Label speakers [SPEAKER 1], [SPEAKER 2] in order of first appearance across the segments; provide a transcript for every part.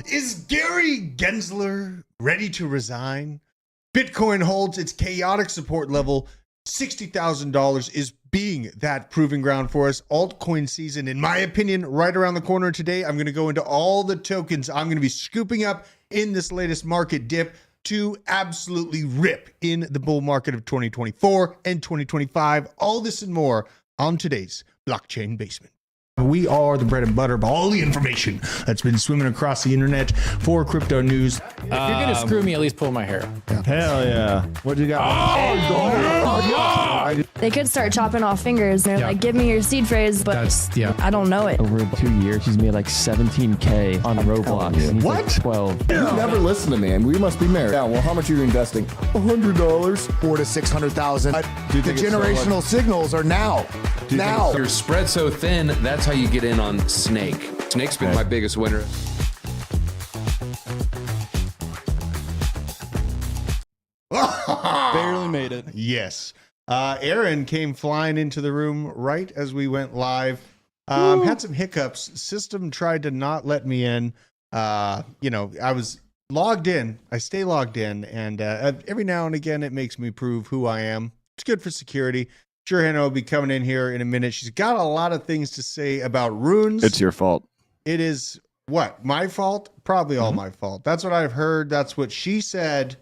[SPEAKER 1] Is Gary Gensler ready to resign? Bitcoin holds its chaotic support level. $60,000 is being that proving ground for us. Altcoin season, in my opinion, right around the corner today. I'm going to go into all the tokens I'm going to be scooping up in this latest market dip to absolutely rip in the bull market of 2024 and 2025. All this and more on today's Blockchain Basement. We are the bread and butter of all the information that's been swimming across the internet for crypto news.
[SPEAKER 2] If you're going to screw me, at least pull my hair.
[SPEAKER 3] Hell yeah. What do you got?
[SPEAKER 4] They could start chopping off fingers. They're like, give me your seed phrase, but I don't know it.
[SPEAKER 5] Over 2 years, he's made like 17K on Roblox. And he's
[SPEAKER 1] What?
[SPEAKER 5] Like 12.
[SPEAKER 3] You never listen to me, and we must be married. Yeah, well, how much are you investing? $100.
[SPEAKER 6] 400 to 600,000.
[SPEAKER 3] Do you
[SPEAKER 6] The
[SPEAKER 3] think it's
[SPEAKER 6] generational signals are now. Now.
[SPEAKER 7] You're spread so thin, that's how you get in on Snake. Snake's been my biggest winner.
[SPEAKER 8] Barely made it.
[SPEAKER 1] Yes. Aaron came flying into the room right as we went live. Had some hiccups. System tried to not let me in. I was logged in. I stay logged in. And every now and again, it makes me prove who I am. It's good for security. Sure, Hannah will be coming in here in a minute. She's got a lot of things to say about runes.
[SPEAKER 3] It's your fault.
[SPEAKER 1] It is what? My fault? Probably all my fault. That's what I've heard. That's what she said.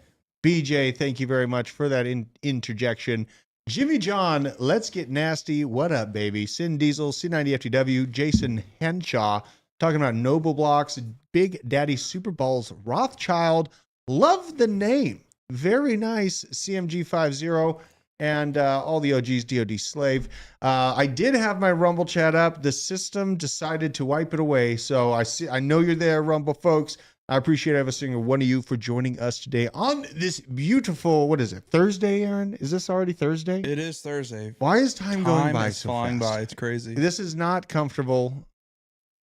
[SPEAKER 1] BJ, thank you very much for that interjection. Jimmy John, let's get nasty. What up, baby? Sin Diesel, C90FTW, Jason Henshaw, talking about Noble Blocks, Big Daddy Super Balls, Rothschild. Love the name. Very nice. CMG50. And all the OGs, DOD Slave. I did have my Rumble chat up. The system decided to wipe it away. So I know you're there, Rumble folks. I appreciate every single one of you for joining us today on this beautiful, what is it, Thursday, Aaron? Is this already Thursday?
[SPEAKER 8] It is Thursday.
[SPEAKER 1] Why is time going by
[SPEAKER 8] is
[SPEAKER 1] so
[SPEAKER 8] flying
[SPEAKER 1] fast?
[SPEAKER 8] by. It's crazy.
[SPEAKER 1] This is not comfortable.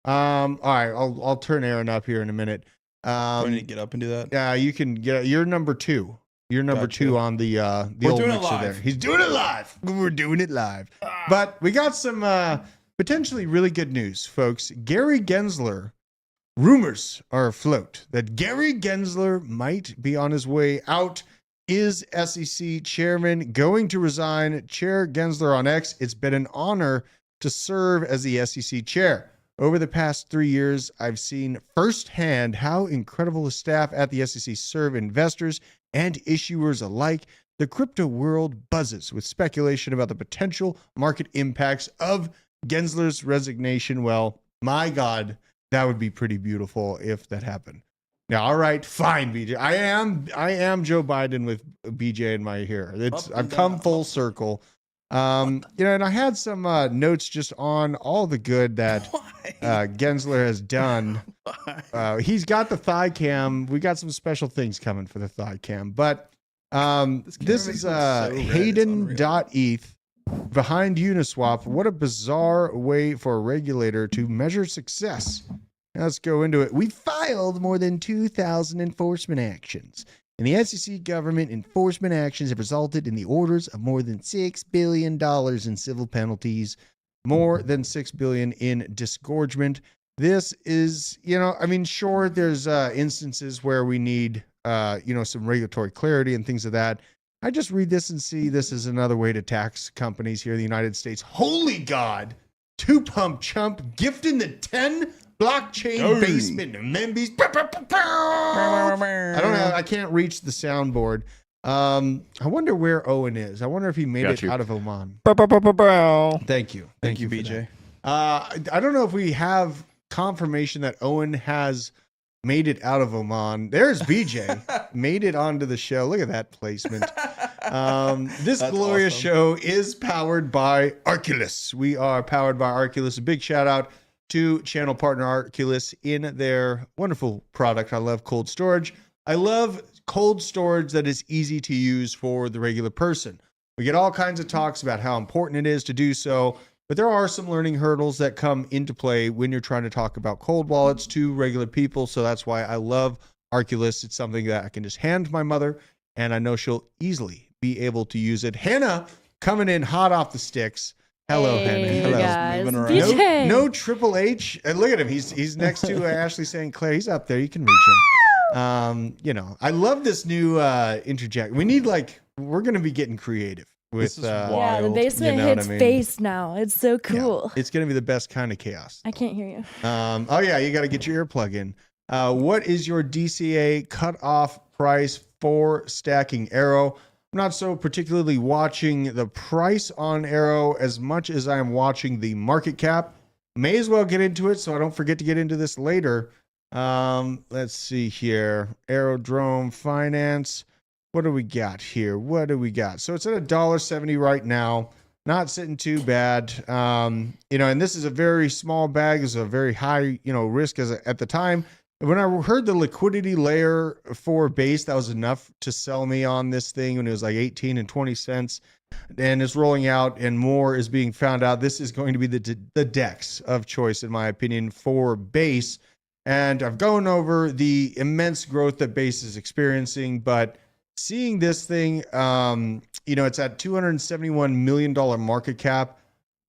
[SPEAKER 1] All right, I'll turn Aaron up here in a minute.
[SPEAKER 8] Do I need to get up and do that?
[SPEAKER 1] Yeah, you can get. You're number two. You're number two on the old
[SPEAKER 8] doing it
[SPEAKER 1] mixer
[SPEAKER 8] live.
[SPEAKER 1] there. He's doing it live. We're doing it live. But we got some potentially really good news, folks. Gary Gensler, rumors are afloat that Gary Gensler might be on his way out. Is SEC chairman going to resign? Chair Gensler on X, it's been an honor to serve as the SEC chair. Over the past 3 years, I've seen firsthand how incredible the staff at the SEC serve investors and issuers alike. The crypto world buzzes with speculation about the potential market impacts of Gensler's resignation. Well, my God, that would be pretty beautiful if that happened. Now, all right, fine, BJ. I am Joe Biden with BJ in my hair. I've come full circle. And I had some notes just on all the good that Gensler has done. He's got the thigh cam. We got some special things coming for the thigh cam, but this is Hayden.eth behind Uniswap. What a bizarre way for a regulator to measure success. Now let's go into it. We filed more than 2,000 enforcement actions. And the SEC government enforcement actions have resulted in the orders of more than $6 billion in civil penalties, more than $6 billion in disgorgement. This is, sure, there's instances where we need, some regulatory clarity and things of that. I just read this and see this is another way to tax companies here in the United States. Holy God, two pump chump gifting the 10 blockchain basement. I can't reach the soundboard. I wonder where Owen is. I wonder if he made it out of Oman. Thank you.
[SPEAKER 8] Thank you, BJ.
[SPEAKER 1] I don't know if we have confirmation that Owen has made it out of Oman. There's BJ. Made it onto the show. Look at that placement. This That's glorious awesome. Show is powered by Arculus. We are powered by Arculus. A big shout out to channel partner Arculus in their wonderful product. I love cold storage. I love cold storage that is easy to use for the regular person. We get all kinds of talks about how important it is to do so, but there are some learning hurdles that come into play when you're trying to talk about cold wallets to regular people. So that's why I love Arculus. It's something that I can just hand my mother, and I know she'll easily be able to use it. Hannah coming in hot off the sticks. Hello,
[SPEAKER 4] Hey,
[SPEAKER 1] Henry.
[SPEAKER 4] you
[SPEAKER 1] Hello.
[SPEAKER 4] guys.
[SPEAKER 8] Moving around.
[SPEAKER 4] BJ.
[SPEAKER 1] No Triple H. And look at him. He's next to Ashley St. Clair. He's up there. You can reach him. You know, I love this new interject. We need we're gonna be getting creative with
[SPEAKER 8] This is
[SPEAKER 4] Yeah, the
[SPEAKER 8] wild.
[SPEAKER 4] basement
[SPEAKER 1] You know what
[SPEAKER 4] hits
[SPEAKER 1] I mean?
[SPEAKER 4] face now. It's so
[SPEAKER 1] yeah,
[SPEAKER 4] cool.
[SPEAKER 1] it's gonna be the best kind of chaos.
[SPEAKER 4] I can't hear you.
[SPEAKER 1] Oh yeah, you got to get your earplug in. What is your DCA cutoff price for stacking Arrow? I'm not so particularly watching the price on Arrow as much as I am watching the market cap. May as well get into it so I don't forget to get into this later. Let's see here. Aerodrome Finance. What do we got here? What do we got? So it's at $1.70 right now. Not sitting too bad. You know, and this is a very small bag. It's a very high, risk at the time. When I heard the liquidity layer for base, that was enough to sell me on this thing when it was like 18 and 20 cents. And it's rolling out and more is being found out. This is going to be the DEX of choice, in my opinion, for base. And I've gone over the immense growth that base is experiencing, but seeing this thing, it's at $271 million market cap.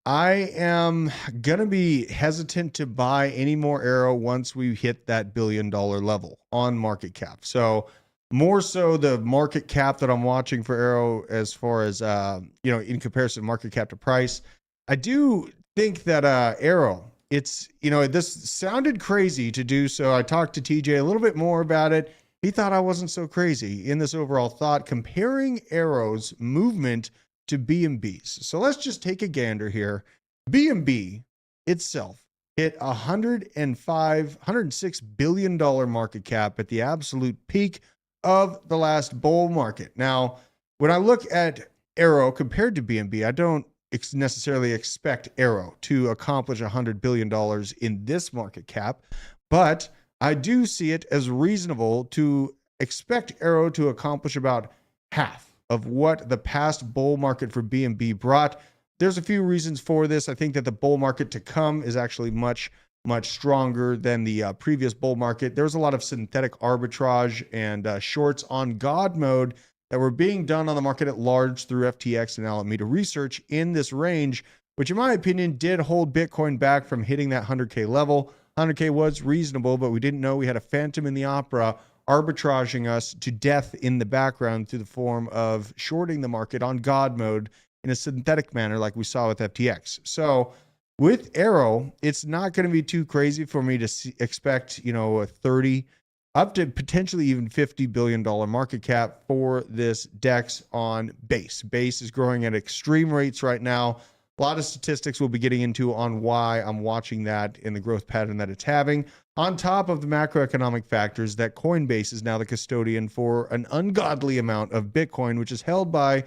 [SPEAKER 1] I am going to be hesitant to buy any more Arrow once we hit that $1 billion level on market cap. So more so the market cap that I'm watching for Arrow as far as, in comparison market cap to price. I do think that Arrow, it's, this sounded crazy to do. So I talked to TJ a little bit more about it. He thought I wasn't so crazy in this overall thought, comparing Arrow's movement to BNBs. So let's just take a gander here. BNB itself hit $106 billion market cap at the absolute peak of the last bull market. Now, when I look at Arrow compared to BNB, I don't necessarily expect Arrow to accomplish $100 billion in this market cap, but I do see it as reasonable to expect Arrow to accomplish about half of what the past bull market for BNB brought. There's a few reasons for this. I think that the bull market to come is actually much, much stronger than the previous bull market. There's a lot of synthetic arbitrage and shorts on God mode that were being done on the market at large through FTX and Alameda Research in this range, which in my opinion did hold Bitcoin back from hitting that 100K level. 100K was reasonable, but we didn't know we had a phantom in the opera arbitraging us to death in the background through the form of shorting the market on God mode in a synthetic manner like we saw with FTX. So with Arrow, it's not going to be too crazy for me to expect, a 30 up to potentially even $50 billion market cap for this DEX on base. Base is growing at extreme rates right now. A lot of statistics we'll be getting into on why I'm watching that in the growth pattern that it's having, on top of the macroeconomic factors that Coinbase is now the custodian for an ungodly amount of Bitcoin, which is held by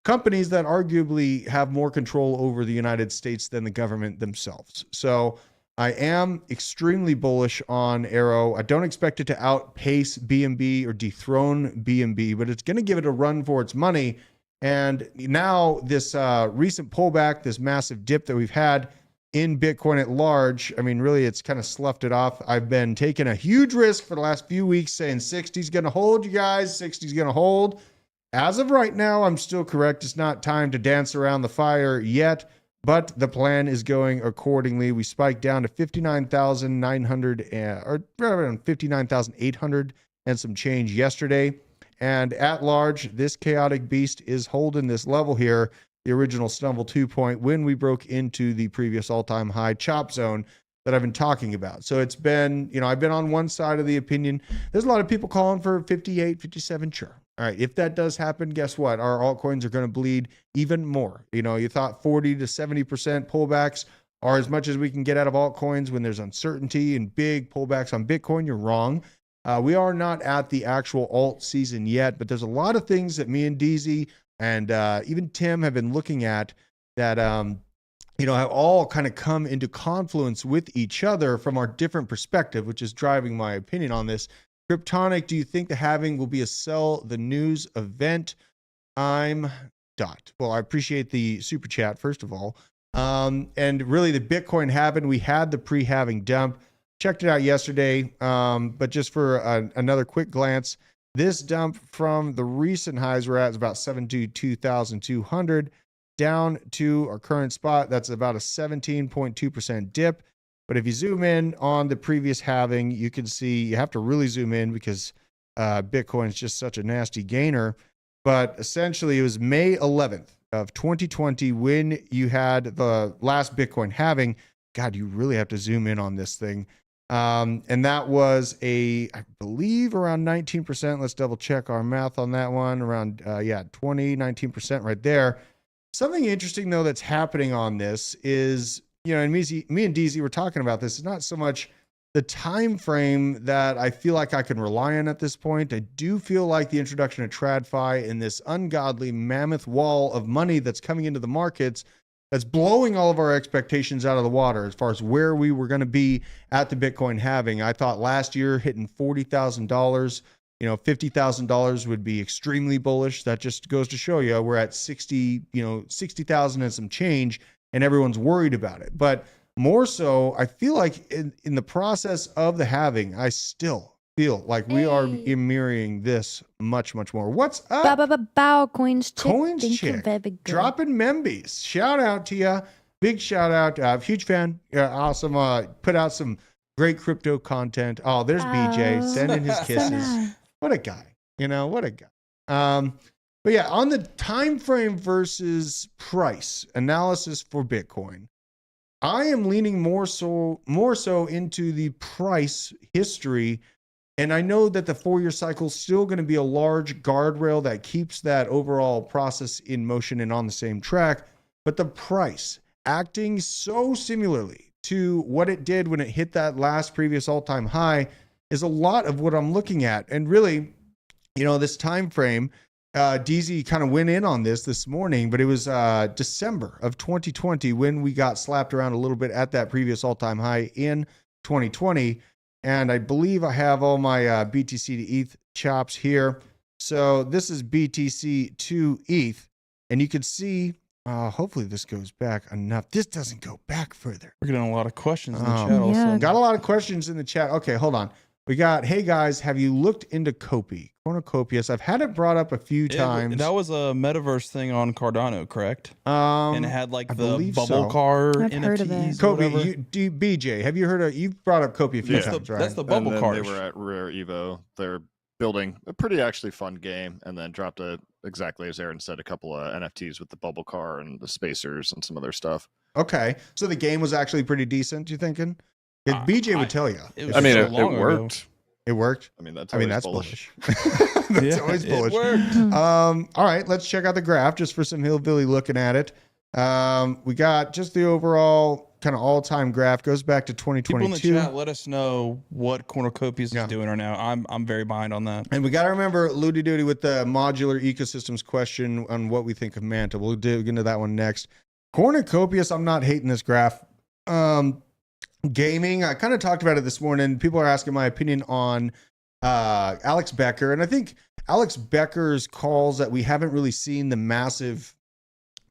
[SPEAKER 1] companies that arguably have more control over the United States than the government themselves. So I am extremely bullish on Arrow. I don't expect it to outpace BNB or dethrone BNB, but it's going to give it a run for its money. And now this recent pullback, this massive dip that we've had in Bitcoin at large, I mean, really, it's kind of sloughed it off. I've been taking a huge risk for the last few weeks saying 60 is going to hold, you guys. 60 is going to hold. As of right now, I'm still correct. It's not time to dance around the fire yet, but the plan is going accordingly. We spiked down to 59,900 or around 59,800 and some change yesterday. And at large, this chaotic beast is holding this level here, the original stumble 2 point, when we broke into the previous all-time high chop zone that I've been talking about. So it's been, I've been on one side of the opinion. There's a lot of people calling for 58, 57, sure. All right, if that does happen, guess what? Our altcoins are going to bleed even more. You thought 40 to 70% pullbacks are as much as we can get out of altcoins when there's uncertainty and big pullbacks on Bitcoin. You're wrong. We are not at the actual alt season yet, but there's a lot of things that me and DZ and even Tim have been looking at that, have all kind of come into confluence with each other from our different perspective, which is driving my opinion on this. Kryptonic, do you think the halving will be a sell the news event? I'm dot. Well, I appreciate the super chat, first of all. And really the Bitcoin halving, we had the pre-halving dump. Checked it out yesterday, but just for another quick glance, this dump from the recent highs we're at is about 72,200 down to our current spot. That's about a 17.2% dip. But if you zoom in on the previous halving, you can see you have to really zoom in because Bitcoin is just such a nasty gainer. But essentially, it was May 11th of 2020 when you had the last Bitcoin halving. God, you really have to zoom in on this thing. And that was I believe around 19%. Let's double check our math on that one. Around, 19% right there. Something interesting though that's happening on this is, and me and DZ were talking about this. It's not so much the time frame that I feel like I can rely on at this point. I do feel like the introduction of TradFi and this ungodly mammoth wall of money that's coming into the markets that's blowing all of our expectations out of the water as far as where we were going to be at the Bitcoin halving. I thought last year hitting $40,000, $50,000 would be extremely bullish. That just goes to show you we're at 60,000 and some change, and everyone's worried about it. But more so, I feel like in the process of the halving, I still feel like we are mirroring this much, much more. What's up?
[SPEAKER 4] Bow coins chick.
[SPEAKER 1] Coins
[SPEAKER 4] Thank you,
[SPEAKER 1] chick.
[SPEAKER 4] baby girl.
[SPEAKER 1] Dropping Membies. Shout out to you. Big shout out. Huge fan. Awesome. Put out some great crypto content. Oh, there's BJ sending his kisses.
[SPEAKER 4] nice.
[SPEAKER 1] What a guy. What a guy. But yeah, on the time frame versus price analysis for Bitcoin, I am leaning more so into the price history. And I know that the 4-year cycle is still going to be a large guardrail that keeps that overall process in motion and on the same track. But the price acting so similarly to what it did when it hit that last previous all-time high is a lot of what I'm looking at. And really, this time frame, DZ kind of went in on this morning, but it was December of 2020 when we got slapped around a little bit at that previous all-time high in 2020. And I believe I have all my BTC to ETH chops here. So this is BTC to ETH. And you can see, hopefully this goes back enough. This doesn't go back further.
[SPEAKER 8] We're getting a lot of questions in the chat also.
[SPEAKER 1] Got a lot of questions in the chat. Okay, hold on. We got, hey guys, have you looked into Kopi? Cornucopias. I've had it brought up a few times.
[SPEAKER 8] That was a metaverse thing on Cardano, correct? And it had like the bubble
[SPEAKER 1] so.
[SPEAKER 8] car
[SPEAKER 4] I've
[SPEAKER 8] NFTs.
[SPEAKER 4] heard of it.
[SPEAKER 1] Kopi, BJ, have you heard of? You've brought up Kopi a few times, right?
[SPEAKER 8] That's the bubble car.
[SPEAKER 9] They were at Rare Evo. They're building a pretty actually fun game, and then dropped exactly as Aaron said, a couple of NFTs with the bubble car and the spacers and some other stuff.
[SPEAKER 1] Okay, so the game was actually pretty decent. You thinking? BJ would tell you.
[SPEAKER 9] It worked.
[SPEAKER 1] It worked.
[SPEAKER 9] That's
[SPEAKER 1] bullish. That's always bullish.
[SPEAKER 8] It worked.
[SPEAKER 1] All right, let's check out the graph just for some hillbilly looking at it. We got just the overall kind of all-time graph. Goes back to 2022.
[SPEAKER 8] People in the chat, let us know what Cornucopias is doing right now. I'm very behind on that.
[SPEAKER 1] And we got to remember Ludi Doody with the modular ecosystems question on what we think of Manta. We'll dig into that one next. Cornucopias, I'm not hating this graph. Gaming, I kind of talked about it this morning. People are asking my opinion on Alex Becker. And I think Alex Becker's calls that we haven't really seen the massive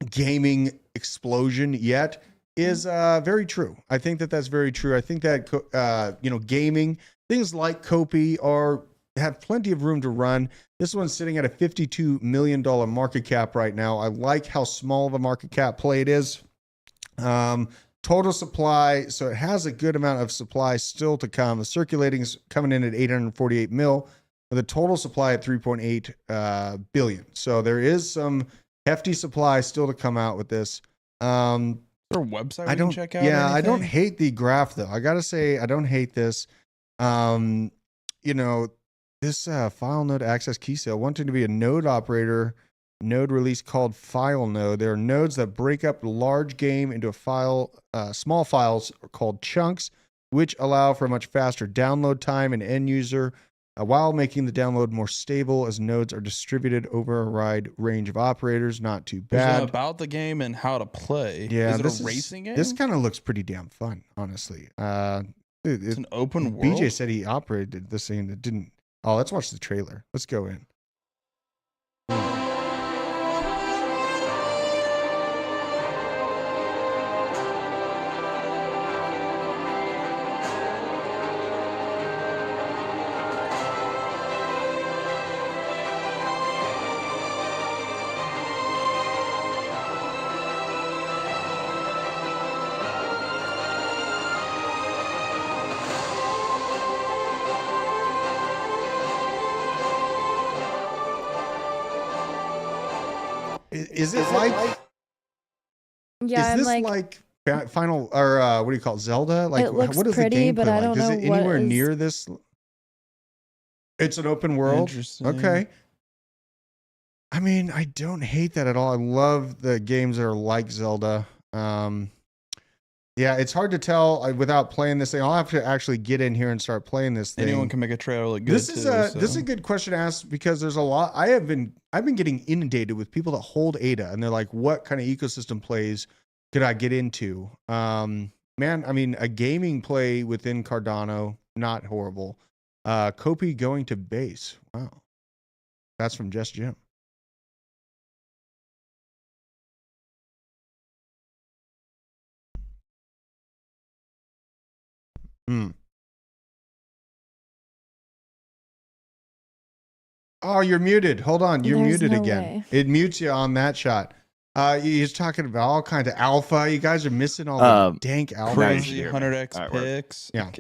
[SPEAKER 1] gaming explosion yet is very true. I think that's very true. I think that, gaming, things like Kopi have plenty of room to run. This one's sitting at a $52 million market cap right now. I like how small of a market cap play it is. Total supply, so it has a good amount of supply still to come. The circulating is coming in at 848 mil with a total supply at 3.8 billion. So there is some hefty supply still to come out with this.
[SPEAKER 8] Is there a website we can check out?
[SPEAKER 1] Yeah, I don't hate the graph though. I gotta say, I don't hate this. This file node access key sale wanting to be a node operator. Node release called file node. There are nodes that break up large game into small files called chunks, which allow for a much faster download time and end user, while making the download more stable as nodes are distributed over a wide range of operators. Not too bad.
[SPEAKER 8] About the game and how to play.
[SPEAKER 1] Yeah,
[SPEAKER 8] is it a racing game?
[SPEAKER 1] This kind of looks pretty damn fun, honestly.
[SPEAKER 8] It's an open world.
[SPEAKER 1] BJ said he operated this thing that didn't. Oh, let's watch the trailer. Let's go in. is it like?
[SPEAKER 4] Yeah,
[SPEAKER 1] is this
[SPEAKER 4] I'm
[SPEAKER 1] like Final or what do you call it, Zelda? Like,
[SPEAKER 4] it looks
[SPEAKER 1] what is
[SPEAKER 4] pretty,
[SPEAKER 1] the gameplay
[SPEAKER 4] but I
[SPEAKER 1] like?
[SPEAKER 4] don't
[SPEAKER 1] Is
[SPEAKER 4] know
[SPEAKER 1] it
[SPEAKER 4] what
[SPEAKER 1] anywhere
[SPEAKER 4] is-
[SPEAKER 1] near this? It's an open world.
[SPEAKER 8] Interesting.
[SPEAKER 1] Okay. I mean, I don't hate that at all. I love the games that are like Zelda. Yeah, it's hard to tell without playing this thing. I'll have to actually get in here and start playing this thing.
[SPEAKER 8] Anyone can make a trailer look good.
[SPEAKER 1] This is a good question to ask because there's a lot. I've been getting inundated with people that hold ADA and they're like, what kind of ecosystem plays could I get into? Man, I mean, a gaming play within Cardano, not horrible. Kopi going to base. Wow. That's from Just Jim. Oh, you're muted. Hold on. You're
[SPEAKER 4] There's
[SPEAKER 1] muted
[SPEAKER 4] no
[SPEAKER 1] again.
[SPEAKER 4] way.
[SPEAKER 1] It mutes you on that shot. He's talking about all kinds of alpha. You guys are missing all the dank alpha.
[SPEAKER 8] crazy
[SPEAKER 9] All right,
[SPEAKER 8] 100x picks.
[SPEAKER 1] Yeah.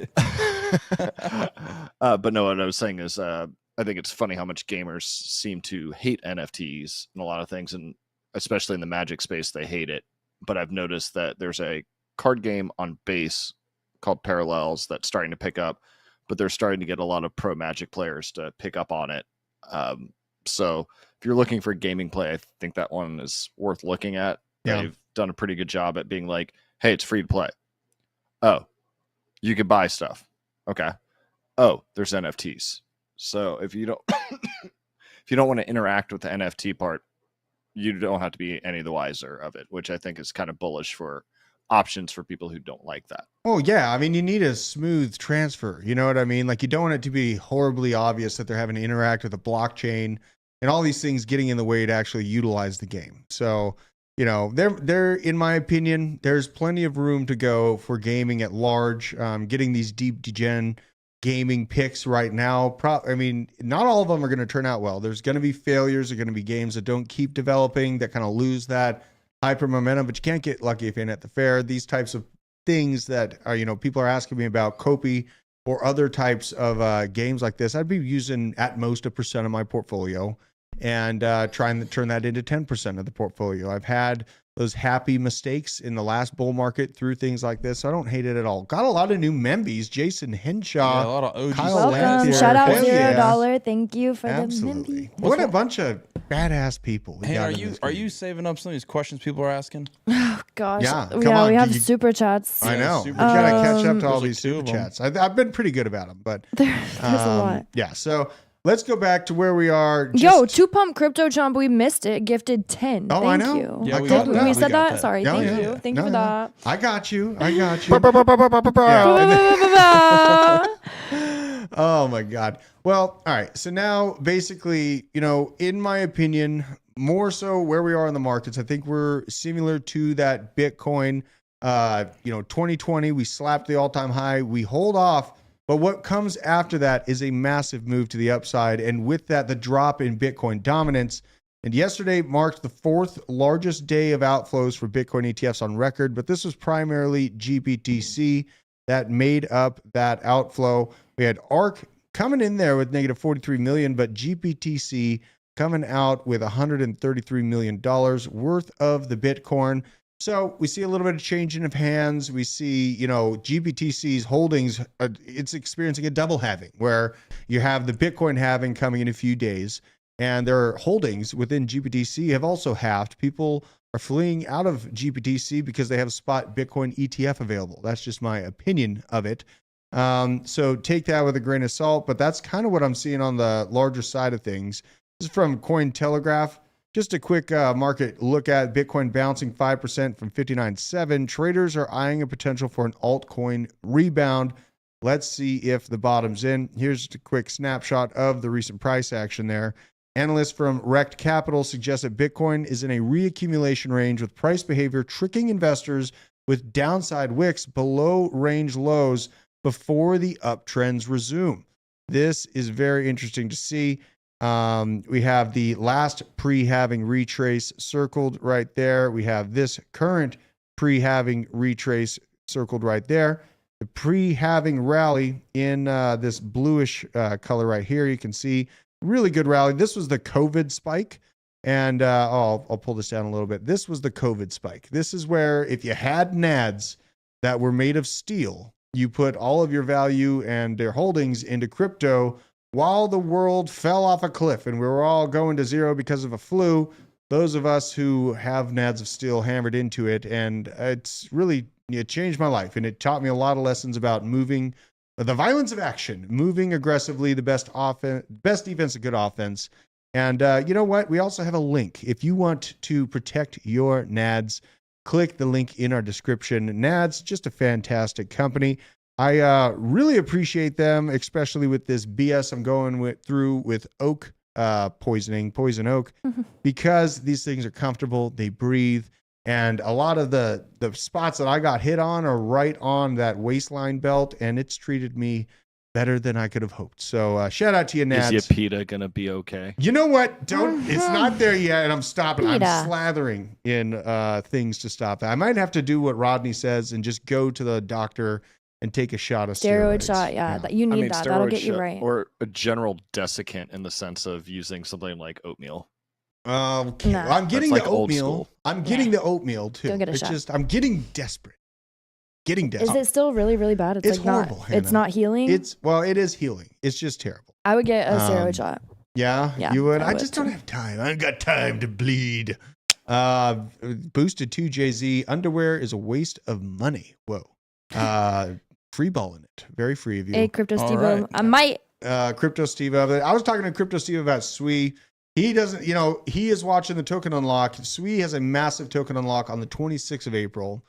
[SPEAKER 9] But no, what I was saying is, I think it's funny how much gamers seem to hate NFTs and a lot of things, and especially in the Magic space, they hate it. But I've noticed that there's a card game on base called Parallels that's starting to pick up, but they're starting to get a lot of pro Magic players to pick up on it. So if you're looking for gaming play, I think that one is worth looking at.
[SPEAKER 1] Yeah.
[SPEAKER 9] They've done a pretty good job at being like, hey, it's free to play. Oh, you can buy stuff. Okay. Oh, there's NFTs. So if you don't if you don't want to interact with the NFT part, you don't have to be any the wiser of it, which I think is kind of bullish for options for people who don't like that.
[SPEAKER 1] Oh, yeah. I mean, you need a smooth transfer. You know what I mean? Like, you don't want it to be horribly obvious that they're having to interact with a blockchain and all these things getting in the way to actually utilize the game. So, you know, there, in my opinion, there's plenty of room to go for gaming at large. Getting these deep degen gaming picks right now. I mean, not all of them are going to turn out well. There's going to be failures. There are going to be games that don't keep developing, that kind of lose that hyper momentum, but you can't get lucky if you're in at the fair. These types of things that are, you know, people are asking me about Kopi or other types of games like this. I'd be using at most 1% of my portfolio and trying to turn that into 10% of the portfolio. I've had those happy mistakes in the last bull market through things like this. So I don't hate it at all. Got a lot of new members. Jason Henshaw,
[SPEAKER 8] Yeah, a lot of OGs.
[SPEAKER 1] Kyle
[SPEAKER 4] Welcome.
[SPEAKER 1] Lanthier.
[SPEAKER 4] Shout out
[SPEAKER 1] Hell yeah.
[SPEAKER 4] $0. Thank you for
[SPEAKER 1] Absolutely.
[SPEAKER 4] the
[SPEAKER 1] What a bunch of badass people. we
[SPEAKER 8] Hey,
[SPEAKER 1] got
[SPEAKER 8] are
[SPEAKER 1] in
[SPEAKER 8] you
[SPEAKER 1] this
[SPEAKER 8] are
[SPEAKER 1] game.
[SPEAKER 8] you saving up some of these questions people are asking?
[SPEAKER 4] Gosh.
[SPEAKER 1] Yeah,
[SPEAKER 4] Yeah,
[SPEAKER 1] come on,
[SPEAKER 4] we have
[SPEAKER 1] you-
[SPEAKER 4] super chats.
[SPEAKER 1] I know.
[SPEAKER 8] super
[SPEAKER 1] We gotta catch up to
[SPEAKER 4] chats.
[SPEAKER 1] all
[SPEAKER 8] There's
[SPEAKER 1] these
[SPEAKER 8] like two
[SPEAKER 1] super
[SPEAKER 8] of them.
[SPEAKER 1] chats. I've been pretty good about them, but
[SPEAKER 4] There's a lot.
[SPEAKER 1] yeah. So let's go back to where we are.
[SPEAKER 4] Yo, 2Pump Crypto Chomp, we missed it. Gifted 10.
[SPEAKER 1] Oh,
[SPEAKER 4] Thank
[SPEAKER 1] I know.
[SPEAKER 4] you.
[SPEAKER 8] Yeah,
[SPEAKER 1] I
[SPEAKER 8] we
[SPEAKER 1] got
[SPEAKER 8] got
[SPEAKER 1] that.
[SPEAKER 4] We
[SPEAKER 8] We
[SPEAKER 4] said
[SPEAKER 8] got
[SPEAKER 4] that?
[SPEAKER 8] that.
[SPEAKER 4] Sorry.
[SPEAKER 1] Oh,
[SPEAKER 4] Thank
[SPEAKER 1] yeah.
[SPEAKER 4] you. Thank
[SPEAKER 1] No,
[SPEAKER 4] you for
[SPEAKER 1] yeah.
[SPEAKER 4] that.
[SPEAKER 1] I got you. Yeah, oh my God. Well, all right. So now basically, you know, in my opinion, more so where we are in the markets, I think we're similar to that Bitcoin, 2020, we slapped the all-time high, we hold off. But what comes after that is a massive move to the upside. And with that, the drop in Bitcoin dominance. And yesterday marked the 4th largest day of outflows for Bitcoin ETFs on record. But this was primarily GBTC that made up that outflow. We had ARC coming in there with negative 43 million, but GBTC coming out with $133 million worth of the Bitcoin. So we see a little bit of changing of hands. We see, GBTC's holdings, it's experiencing a double halving where you have the Bitcoin halving coming in a few days, and their holdings within GBTC have also halved. People are fleeing out of GBTC because they have a spot Bitcoin ETF available. That's just my opinion of it. So take that with a grain of salt, but that's kind of what I'm seeing on the larger side of things. This is from Cointelegraph. Just a quick market look at Bitcoin bouncing 5% from 59.7. Traders are eyeing a potential for an altcoin rebound. Let's see if the bottom's in. Here's just a quick snapshot of the recent price action there. Analysts from Rect Capital suggest that Bitcoin is in a reaccumulation range with price behavior tricking investors with downside wicks below range lows before the uptrends resume. This is very interesting to see. We have the last pre-halving retrace circled right there. We have this current pre-halving retrace circled right there. The pre-halving rally in this bluish color right here. You can see really good rally. This was the COVID spike. And I'll pull this down a little bit. This was the COVID spike. This is where if you had NADs that were made of steel, you put all of your value and their holdings into crypto while the world fell off a cliff and we were all going to zero because of a flu. Those of us who have NADs of steel hammered into it, and it changed my life, and it taught me a lot of lessons about moving, the violence of action, moving aggressively, the best defense, a good offense. And you know what? We also have a link. If you want to protect your NADs, click the link in our description. NADs, just a fantastic company. I really appreciate them, especially with this BS I'm going through with oak poison oak, because these things are comfortable, they breathe, and a lot of the spots that I got hit on are right on that waistline belt, and it's treated me better than I could have hoped. So shout out to you, Nads.
[SPEAKER 9] Is your PETA gonna be okay?
[SPEAKER 1] You know what? It's not there yet, and I'm stopping. PETA. I'm slathering in things to stop that. I might have to do what Rodney says and just go to the doctor and take a shot of
[SPEAKER 4] steroid shot. Yeah. You need that. That'll get you right.
[SPEAKER 9] Or a general desiccant in the sense of using something like oatmeal.
[SPEAKER 1] Okay. Well, I'm getting the oatmeal. I'm getting the oatmeal too.
[SPEAKER 4] Get a shot.
[SPEAKER 1] I'm getting desperate.
[SPEAKER 4] Is it still really, really bad?
[SPEAKER 1] It's like horrible.
[SPEAKER 4] It's not healing.
[SPEAKER 1] It is healing. It's just terrible.
[SPEAKER 4] I would get a steroid shot.
[SPEAKER 1] Yeah, you would. I just don't have time. I ain't got time to bleed. Boosted 2 JZ. Underwear is a waste of money. Whoa. Free balling it. Very free of you.
[SPEAKER 4] Hey, Crypto Steve-O. I might.
[SPEAKER 1] Crypto Steve-O. I was talking to Crypto Steve about Sui. He doesn't, he is watching the token unlock. Sui has a massive token unlock on the 26th of April.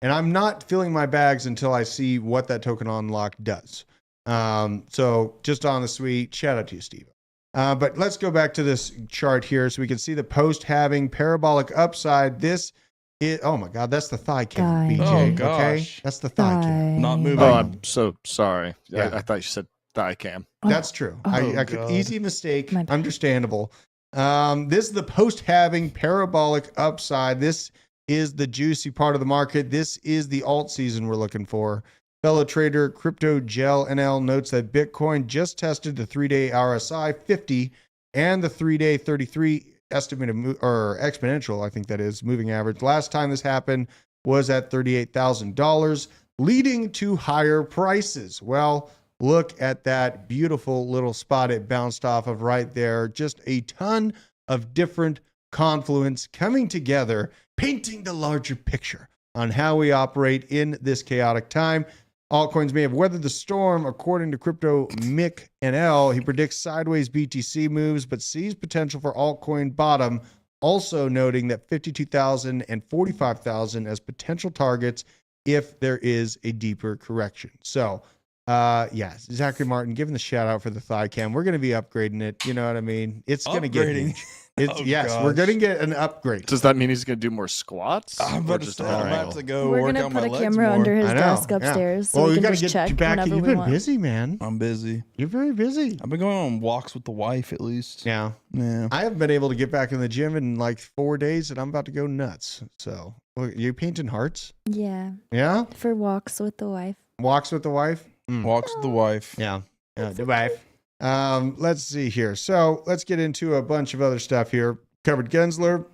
[SPEAKER 1] And I'm not filling my bags until I see what that token unlock does. So just on the Sui, shout out to you, Steve. But let's go back to this chart here so we can see the post-halving parabolic upside. This is, oh my God, that's the thigh cam, BJ.
[SPEAKER 8] Oh, gosh.
[SPEAKER 1] Okay, that's the thigh cam.
[SPEAKER 8] Not moving.
[SPEAKER 9] Oh, I'm so sorry.
[SPEAKER 1] Yeah.
[SPEAKER 9] I thought you said thigh cam.
[SPEAKER 1] That's true. I could
[SPEAKER 8] God.
[SPEAKER 1] easy mistake. Understandable. This is the post-halving parabolic upside. This is the juicy part of the market. This is the alt season we're looking for. Fellow trader Crypto Gel NL notes that Bitcoin just tested the 3-day RSI 50 and the 3-day 33 estimated or exponential, I think that is, moving average. Last time this happened was at $38,000, leading to higher prices. Well, look at that beautiful little spot it bounced off of right there. Just a ton of different confluence coming together, painting the larger picture on how we operate in this chaotic time. Altcoins may have weathered the storm, according to Crypto Mick NL. He predicts sideways BTC moves, but sees potential for altcoin bottom, also noting that 52,000 and 45,000 as potential targets if there is a deeper correction. So, Zachary Martin, giving the shout out for the thigh cam. We're going to be upgrading it. You know what I mean? It's going to get huge. We're going to get an upgrade.
[SPEAKER 9] Does that mean he's going to do more squats?
[SPEAKER 8] I'm about to go
[SPEAKER 4] We're
[SPEAKER 8] work
[SPEAKER 4] going
[SPEAKER 8] out
[SPEAKER 4] to
[SPEAKER 8] my
[SPEAKER 4] put a
[SPEAKER 8] legs
[SPEAKER 4] camera
[SPEAKER 8] more.
[SPEAKER 4] under his desk upstairs so we can just check whenever
[SPEAKER 1] You've
[SPEAKER 4] we
[SPEAKER 1] been
[SPEAKER 4] want.
[SPEAKER 1] busy, man.
[SPEAKER 8] I'm busy.
[SPEAKER 1] You're very busy.
[SPEAKER 8] I've been going on walks with the wife at least.
[SPEAKER 1] Yeah.
[SPEAKER 8] Yeah.
[SPEAKER 1] I haven't been able to get back in the gym in like 4 days, and I'm about to go nuts. So, you painting hearts?
[SPEAKER 4] Yeah.
[SPEAKER 1] Yeah?
[SPEAKER 4] For walks with the wife.
[SPEAKER 1] Walks with the wife?
[SPEAKER 8] Walks with the wife.
[SPEAKER 1] Yeah. The wife. Let's see here. So, let's get into a bunch of other stuff here. Covered Gensler.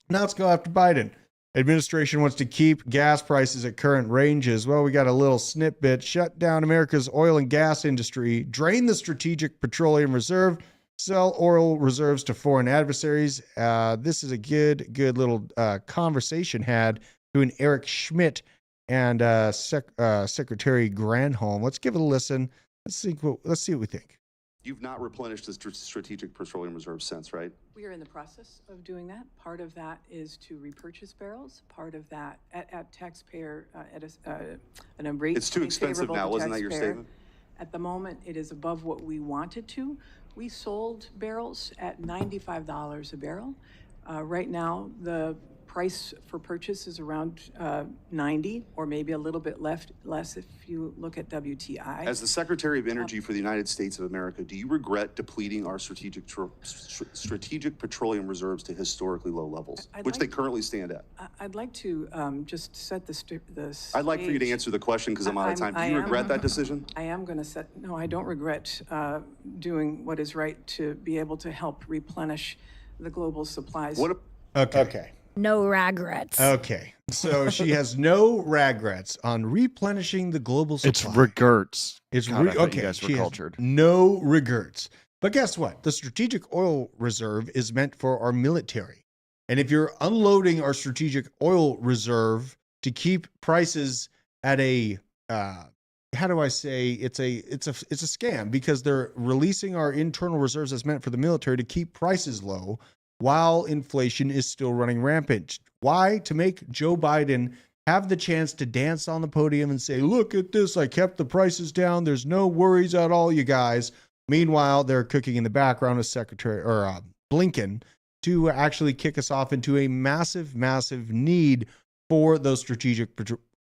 [SPEAKER 1] Now let's go after Biden. Administration wants to keep gas prices at current ranges. Well, we got a little snippet. Shut down America's oil and gas industry. Drain the strategic petroleum reserve. Sell oil reserves to foreign adversaries. This is a good little conversation had between Eric Schmidt and Secretary Granholm. Let's give it a listen. Let's see what we think.
[SPEAKER 10] You've not replenished the strategic petroleum reserve since, right?
[SPEAKER 11] We are in the process of doing that. Part of that is to repurchase barrels. Part of that at taxpayer at a rate.
[SPEAKER 10] It's too expensive now, wasn't that your statement?
[SPEAKER 11] At the moment, it is above what we wanted to. We sold barrels at $95 a barrel. Right now, the price for purchase is around 90, or maybe a little bit less if you look at WTI.
[SPEAKER 10] As the Secretary of Energy for the United States of America, do you regret depleting our strategic petroleum reserves to historically low levels, which they currently stand at?
[SPEAKER 11] I'd like to just set the stage.
[SPEAKER 10] I'd like for you to answer the question because I'm out of time. Do you regret that decision?
[SPEAKER 11] I am going to set. No, I don't regret doing what is right to be able to help replenish the global supplies.
[SPEAKER 1] Okay.
[SPEAKER 4] No regrets.
[SPEAKER 1] Okay. So she has no regrets on replenishing the global supply.
[SPEAKER 9] It's regrets.
[SPEAKER 1] It's
[SPEAKER 9] God, I thought
[SPEAKER 1] okay.
[SPEAKER 9] you guys
[SPEAKER 1] She
[SPEAKER 9] were
[SPEAKER 1] has
[SPEAKER 9] cultured.
[SPEAKER 1] no regrets. But guess what? The strategic oil reserve is meant for our military. And if you're unloading our strategic oil reserve to keep prices at a how do I say it's a scam, because they're releasing our internal reserves as meant for the military to keep prices low while inflation is still running rampant. Why? To make Joe Biden have the chance to dance on the podium and say, look at this, I kept the prices down. There's no worries at all, you guys. Meanwhile, they're cooking in the background with Secretary Blinken to actually kick us off into a massive, massive need for those strategic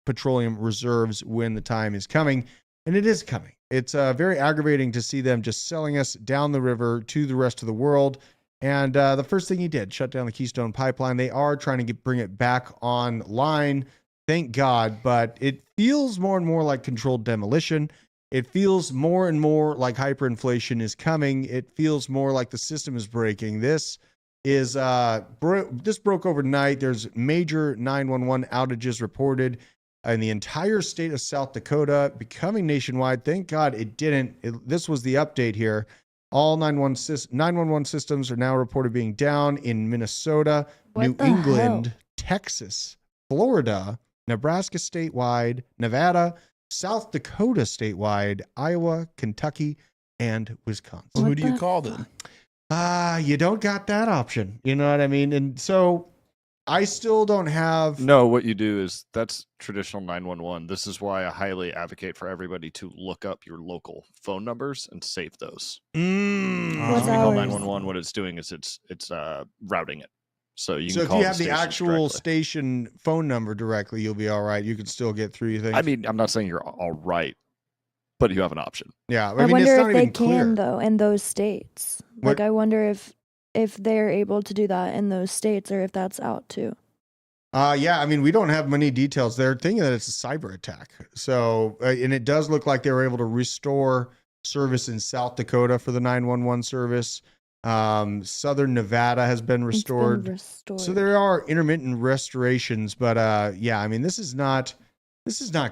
[SPEAKER 1] petroleum reserves when the time is coming. And it is coming. It's very aggravating to see them just selling us down the river to the rest of the world. And the first thing he did, shut down the Keystone Pipeline. They are trying to bring it back online. Thank God. But it feels more and more like controlled demolition. It feels more and more like hyperinflation is coming. It feels more like the system is breaking. This is this broke overnight. There's major 911 outages reported in the entire state of South Dakota, becoming nationwide. Thank God it didn't. This was the update here. All 911 systems are now reported being down in Minnesota, New England, Texas, Florida, Nebraska statewide, Nevada, South Dakota statewide, Iowa, Kentucky, and Wisconsin.
[SPEAKER 8] Well, who do you call then?
[SPEAKER 1] You don't got that option. You know what I mean? And so I still don't have.
[SPEAKER 9] No, what you do is that's traditional 911. This is why I highly advocate for everybody to look up your local phone numbers and save those.
[SPEAKER 4] What's
[SPEAKER 9] When you call
[SPEAKER 4] ours?
[SPEAKER 9] 911, what it's doing is it's routing it. So you can
[SPEAKER 1] if
[SPEAKER 9] call
[SPEAKER 1] you
[SPEAKER 9] the
[SPEAKER 1] have the
[SPEAKER 9] stations
[SPEAKER 1] actual
[SPEAKER 9] directly.
[SPEAKER 1] station phone number directly, you'll be all right. You can still get through, you think?
[SPEAKER 9] I mean, I'm not saying you're all right, but you have an option.
[SPEAKER 1] Yeah,
[SPEAKER 4] I
[SPEAKER 1] mean,
[SPEAKER 4] wonder
[SPEAKER 1] it's not
[SPEAKER 4] if they
[SPEAKER 1] even clear.
[SPEAKER 4] can though in those states.
[SPEAKER 1] What-
[SPEAKER 4] Like I wonder if they're able to do that in those states or if that's out too.
[SPEAKER 1] Yeah, I mean, we don't have many details. They're thinking that it's a cyber attack. So, and it does look like they were able to restore service in South Dakota for the 911 service. Southern Nevada has been restored. So there are intermittent restorations, but yeah, I mean, this is not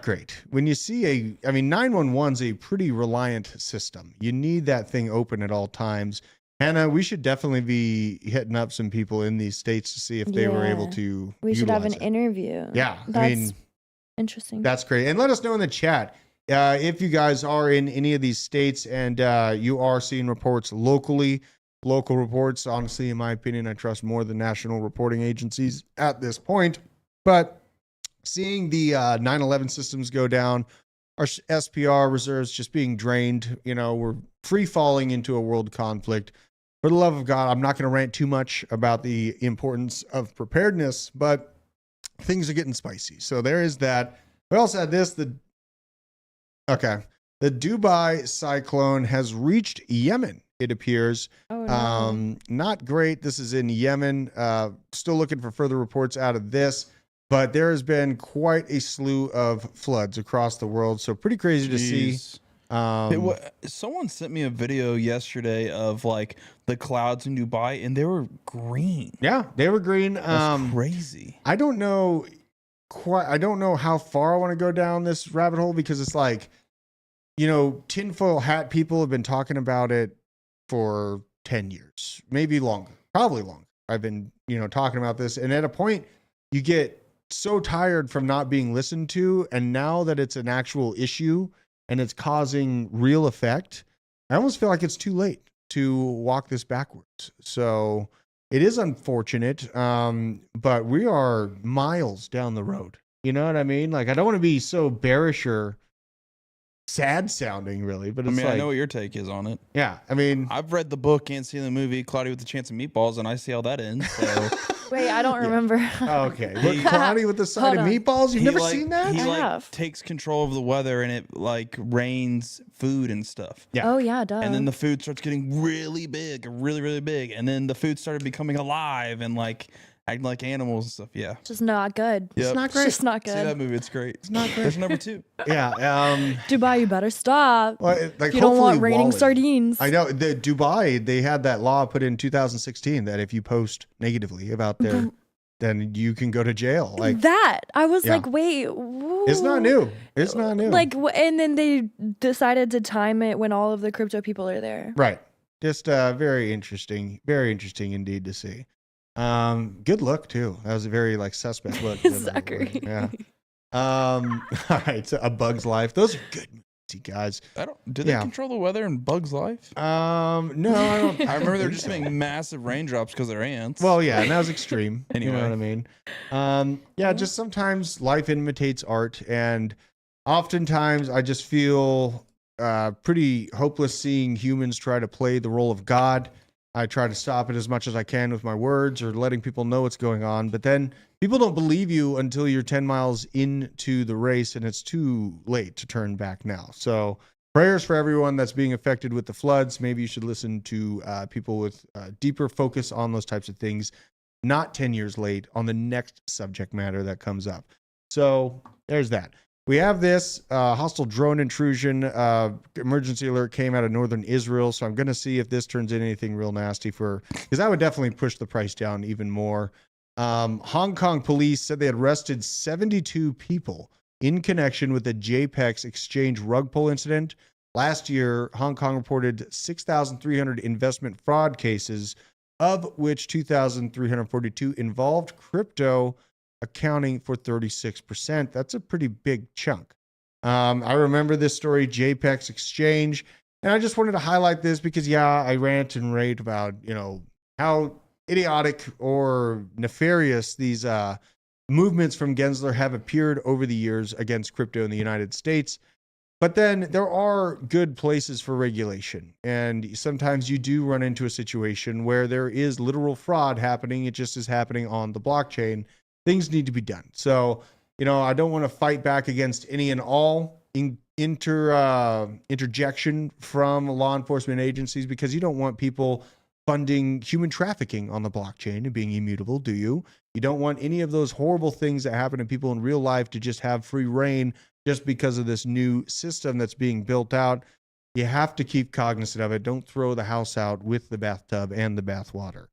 [SPEAKER 1] great. When you see 911's a pretty reliant system. You need that thing open at all times. Hannah, we should definitely be hitting up some people in these states to see if they were able to.
[SPEAKER 4] We should have an
[SPEAKER 1] utilize it.
[SPEAKER 4] interview.
[SPEAKER 1] Yeah,
[SPEAKER 4] That's interesting.
[SPEAKER 1] That's great. And let us know in the chat if you guys are in any of these states and you are seeing reports locally. Local reports, honestly, in my opinion, I trust more than national reporting agencies at this point. But seeing the 9/11 systems go down, our SPR reserves just being drained, we're free falling into a world conflict. For the love of God, I'm not going to rant too much about the importance of preparedness, but things are getting spicy. So there is that. We also had this. The Dubai cyclone has reached Yemen, it appears.
[SPEAKER 4] Oh, no.
[SPEAKER 1] Not great. This is in Yemen. Still looking for further reports out of this, but there has been quite a slew of floods across the world. So pretty crazy to see.
[SPEAKER 8] Someone sent me a video yesterday of like the clouds in Dubai, and they were green.
[SPEAKER 1] Yeah, they were green.
[SPEAKER 8] That's crazy.
[SPEAKER 1] I don't know how far I want to go down this rabbit hole, because it's like, tinfoil hat people have been talking about it for 10 years, maybe longer, probably longer. I've been, talking about this. And at a point you get so tired from not being listened to. And now that it's an actual issue and it's causing real effect, I almost feel like it's too late to walk this backwards. So it is unfortunate. But we are miles down the road. You know what I mean? Like, I don't want to be so bearish or sad sounding, really, but it's
[SPEAKER 8] I know what your take is on it.
[SPEAKER 1] Yeah, I mean,
[SPEAKER 8] I've read the book and seen the movie Cloudy with a Chance of Meatballs, and I see how that ends. So.
[SPEAKER 4] Wait, I don't remember.
[SPEAKER 1] Okay, but Cloudy with the Side of Meatballs. You've never seen that?
[SPEAKER 8] He takes control of the weather, and it rains food and stuff.
[SPEAKER 1] Yeah.
[SPEAKER 4] Oh yeah, duh.
[SPEAKER 8] And then the food starts getting really big, really, really big, and then the food started becoming alive, and acting like animals and stuff. Yeah.
[SPEAKER 4] Just not good.
[SPEAKER 8] Yep.
[SPEAKER 1] It's not great.
[SPEAKER 4] It's just not
[SPEAKER 8] See that
[SPEAKER 4] good.
[SPEAKER 8] movie? It's great.
[SPEAKER 1] It's not great.
[SPEAKER 8] There's number 2.
[SPEAKER 1] Yeah.
[SPEAKER 4] Dubai, you better stop.
[SPEAKER 1] Well, like,
[SPEAKER 4] You don't want
[SPEAKER 1] hopefully
[SPEAKER 4] raining
[SPEAKER 1] Wall-E.
[SPEAKER 4] sardines.
[SPEAKER 1] I know the Dubai, they had that law put in 2016 that if you post negatively about their, then you can go to jail. Like
[SPEAKER 4] that. I was
[SPEAKER 1] Yeah.
[SPEAKER 4] like, wait.
[SPEAKER 1] it's not new. It's not new.
[SPEAKER 4] Like, and then they decided to time it when all of the crypto people are there.
[SPEAKER 1] right. Just very interesting indeed to see. Good look too. That was a very like suspect look.
[SPEAKER 4] Zachary.
[SPEAKER 1] Yeah. All right. So A Bug's Life. Those are good movies, you guys.
[SPEAKER 8] Do they control the weather in Bug's Life?
[SPEAKER 1] No, I don't.
[SPEAKER 8] I remember they're just making massive raindrops because they're ants.
[SPEAKER 1] Well, yeah, and that was extreme.
[SPEAKER 8] Anyway.
[SPEAKER 1] You know what I mean? Yeah, just sometimes life imitates art, and oftentimes I just feel pretty hopeless seeing humans try to play the role of God. I try to stop it as much as I can with my words or letting people know what's going on, but then people don't believe you until you're 10 miles into the race, and it's too late to turn back now. So prayers for everyone that's being affected with the floods. Maybe you should listen to people with deeper focus on those types of things, not 10 years late on the next subject matter that comes up. So there's that. We have this hostile drone intrusion. Emergency alert came out of northern Israel. So I'm going to see if this turns into anything real nasty because that would definitely push the price down even more. Hong Kong police said they had arrested 72 people in connection with the JPEX exchange rug pull incident. Last year, Hong Kong reported 6,300 investment fraud cases, of which 2,342 involved crypto, accounting for 36%. That's a pretty big chunk. I remember this story, JPEX exchange, and I just wanted to highlight this because, I rant and rave about, how idiotic or nefarious these movements from Gensler have appeared over the years against crypto in the United States. But then there are good places for regulation. And sometimes you do run into a situation where there is literal fraud happening. It just is happening on the blockchain. Things need to be done. So, I don't want to fight back against any and all interjection from law enforcement agencies because you don't want people funding human trafficking on the blockchain and being immutable, do you? You don't want any of those horrible things that happen to people in real life to just have free reign just because of this new system that's being built out. You have to keep cognizant of it. Don't throw the house out with the bathtub and the bathwater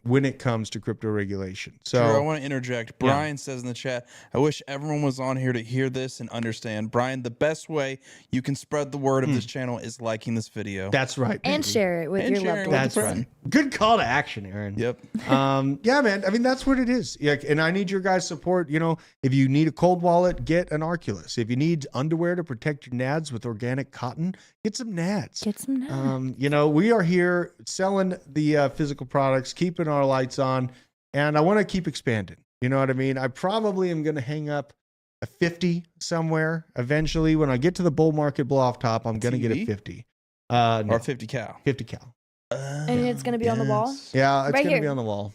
[SPEAKER 1] when it comes to crypto regulation. So
[SPEAKER 8] Drew, I want to interject. Brian says in the chat, I wish everyone was on here to hear this and understand. Brian, the best way you can spread the word of this channel is liking this video.
[SPEAKER 1] That's right.
[SPEAKER 4] And share it with your loved ones.
[SPEAKER 1] That's right. Good call to action, Aaron.
[SPEAKER 8] Yep.
[SPEAKER 1] Yeah, man. I mean, that's what it is. Yeah, and I need your guys' support. If you need a cold wallet, get an arculus. If you need underwear to protect your nads with organic cotton, get some nads.
[SPEAKER 4] Get some nads.
[SPEAKER 1] We are here selling the physical products, keeping our lights on, and I want to keep expanding. You know what I mean? I probably am going to hang up a 50 somewhere eventually. When I get to the bull market blow off top, I'm going to get a 50.
[SPEAKER 8] Or 50 cal.
[SPEAKER 1] 50 cal.
[SPEAKER 4] And it's going to be on the wall?
[SPEAKER 1] Yeah, it's
[SPEAKER 4] Right
[SPEAKER 1] going to
[SPEAKER 4] here.
[SPEAKER 1] be on the wall.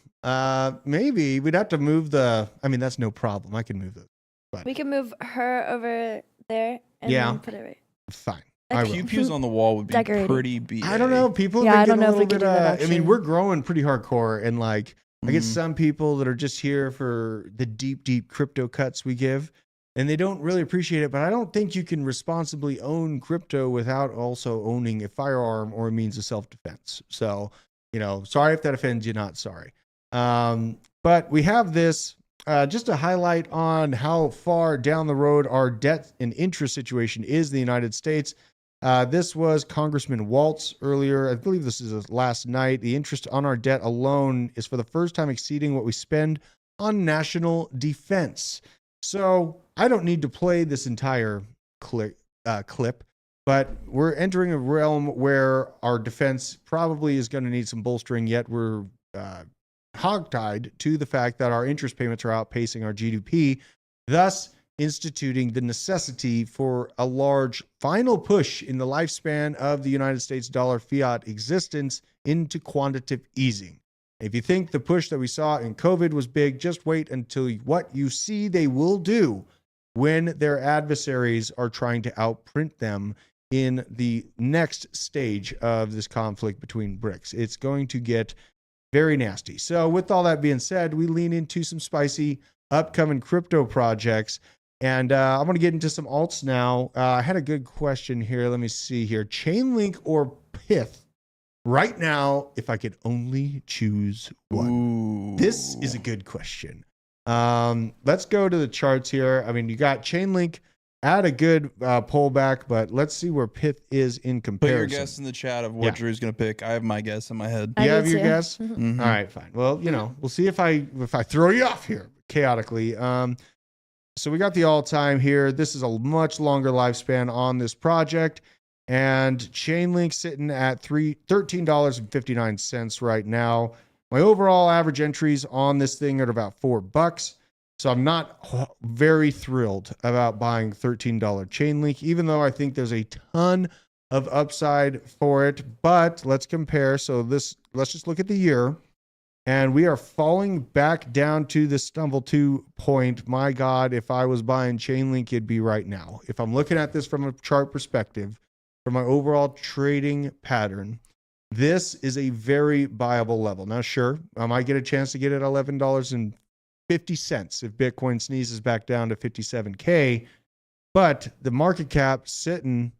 [SPEAKER 1] Maybe we'd have to move that's no problem. I can move those.
[SPEAKER 4] We can move her over there and then put it right.
[SPEAKER 1] Fine.
[SPEAKER 8] Pew-pews on the wall would be
[SPEAKER 4] Decorating.
[SPEAKER 8] pretty BA.
[SPEAKER 1] I don't know. People
[SPEAKER 4] Yeah, I
[SPEAKER 1] have been
[SPEAKER 4] don't
[SPEAKER 1] getting
[SPEAKER 4] know
[SPEAKER 1] a
[SPEAKER 4] if we
[SPEAKER 1] little
[SPEAKER 4] could
[SPEAKER 1] bit.
[SPEAKER 4] do that,
[SPEAKER 1] I mean,
[SPEAKER 4] actually.
[SPEAKER 1] we're growing pretty hardcore, and I get some people that are just here for the deep crypto cuts we give, and they don't really appreciate it. But I don't think you can responsibly own crypto without also owning a firearm or a means of self-defense. So, sorry if that offends you. Not sorry. But we have this. Just to highlight on how far down the road our debt and interest situation is in the United States. This was Congressman Waltz earlier. I believe this is last night. The interest on our debt alone is for the first time exceeding what we spend on national defense. So I don't need to play this entire clip, but we're entering a realm where our defense probably is going to need some bolstering, yet we're hogtied to the fact that our interest payments are outpacing our GDP, thus instituting the necessity for a large final push in the lifespan of the United States dollar fiat existence into quantitative easing. If you think the push that we saw in COVID was big, just wait until what you see they will do when their adversaries are trying to outprint them in the next stage of this conflict between BRICS. It's going to get Very nasty. So with all that being said, we lean into some spicy upcoming crypto projects. And I'm going to get into some alts now. I had a good question here. Let me see here. Chainlink or Pith? Right now, if I could only choose one.
[SPEAKER 8] Ooh.
[SPEAKER 1] This is a good question. Let's go to the charts here. I mean, you got Chainlink at a good pullback, but let's see where Pith is in comparison.
[SPEAKER 8] Put your guess in the chat of what Drew's going to pick. I have my guess in my head.
[SPEAKER 1] You have your guess? Mm-hmm. All right, fine. Well, you know, we'll see if I throw you off here chaotically. So we got the all-time here. This is a much longer lifespan on this project. And Chainlink sitting at $13.59 right now. My overall average entries on this thing are about $4. So I'm not very thrilled about buying $13 Chainlink, even though I think there's a ton of upside for it. But let's compare. So let's just look at the year. And we are falling back down to the stumble to point. My God, if I was buying Chainlink, it'd be right now. If I'm looking at this from a chart perspective, from my overall trading pattern, this is a very viable level. Now, sure, I might get a chance to get it at $11.50 if Bitcoin sneezes back down to 57K, but the market cap sitting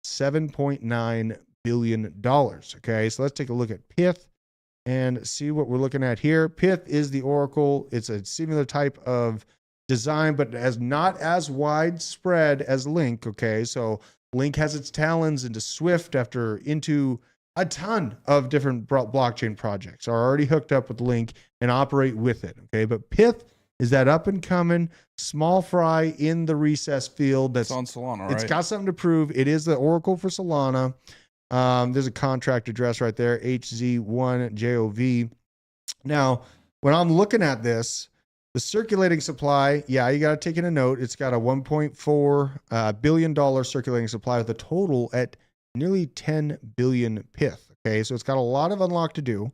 [SPEAKER 1] $7.9 billion. Okay, so let's take a look at Pith and see what we're looking at here. Pith is the Oracle. It's a similar type of design, but as not as widespread as Link. Okay, so Link has its talons into Swift into a ton of different blockchain projects are already hooked up with Link and operate with it. Okay, but Pith is that up and coming small fry in the recess field that's
[SPEAKER 8] on Solana, right?
[SPEAKER 1] It's got something to prove. It is the Oracle for Solana. There's a contract address right there, HZ1JOV. Now, when I'm looking at this, the circulating supply, you got to take in a note. It's got a $1.4 billion circulating supply with a total at nearly 10 billion Pith. Okay, so it's got a lot of unlock to do.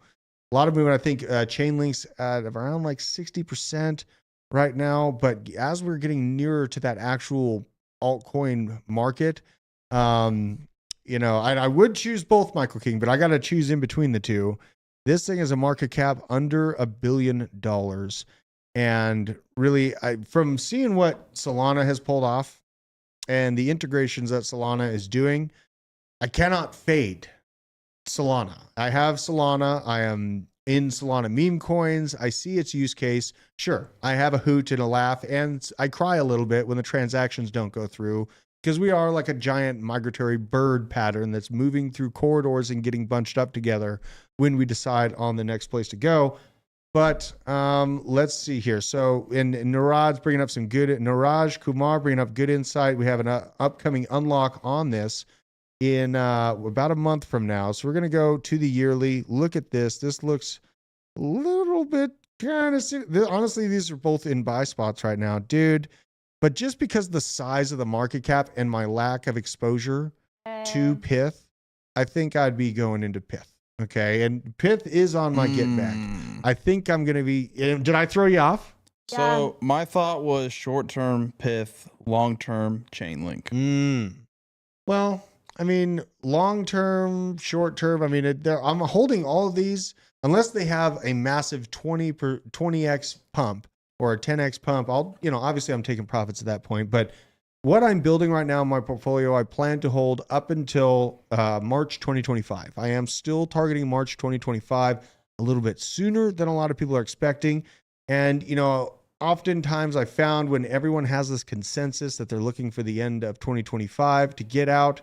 [SPEAKER 1] A lot of movement. I think Chainlink's at around like 60% right now. But as we're getting nearer to that actual altcoin market, you know, and I would choose both, Michael King, but I got to choose in between the two. This thing is a market cap under $1 billion. And really, from seeing what Solana has pulled off and the integrations that Solana is doing, I cannot fade Solana. I have Solana. I am in Solana meme coins. I see its use case. Sure, I have a hoot and a laugh, and I cry a little bit when the transactions don't go through, because we are like a giant migratory bird pattern that's moving through corridors and getting bunched up together when we decide on the next place to go. But let's see here. So Niraj bringing up some good, Niraj Kumar bringing up good insight. We have an upcoming unlock on this in about a month from now. So we're going to go to the yearly. Look at this. This looks a little bit kind of, honestly, these are both in buy spots right now, dude. But just because of the size of the market cap and my lack of exposure to Pith, I think I'd be going into Pith. Okay. And Pith is on my get back. I think I'm going to be, did I throw you off?
[SPEAKER 8] So my thought was short-term Pith, long-term Chainlink.
[SPEAKER 1] Well, I mean, long-term, short-term, I mean, I'm holding all of these unless they have a massive 20x pump or a 10x pump. Obviously I'm taking profits at that point, but what I'm building right now in my portfolio, I plan to hold up until March 2025. I am still targeting March 2025, a little bit sooner than a lot of people are expecting. And, oftentimes I found when everyone has this consensus that they're looking for the end of 2025 to get out,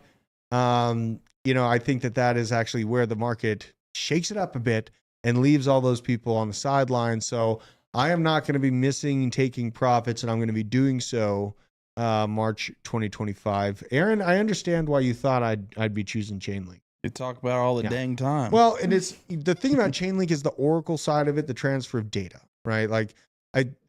[SPEAKER 1] I think that is actually where the market shakes it up a bit and leaves all those people on the sidelines. So I am not going to be missing taking profits, and I'm going to be doing so March 2025. Aaron, I understand why you thought I'd be choosing Chainlink.
[SPEAKER 8] You talk about all the dang time.
[SPEAKER 1] Well, and it's the thing about Chainlink is the Oracle side of it, the transfer of data, right? Like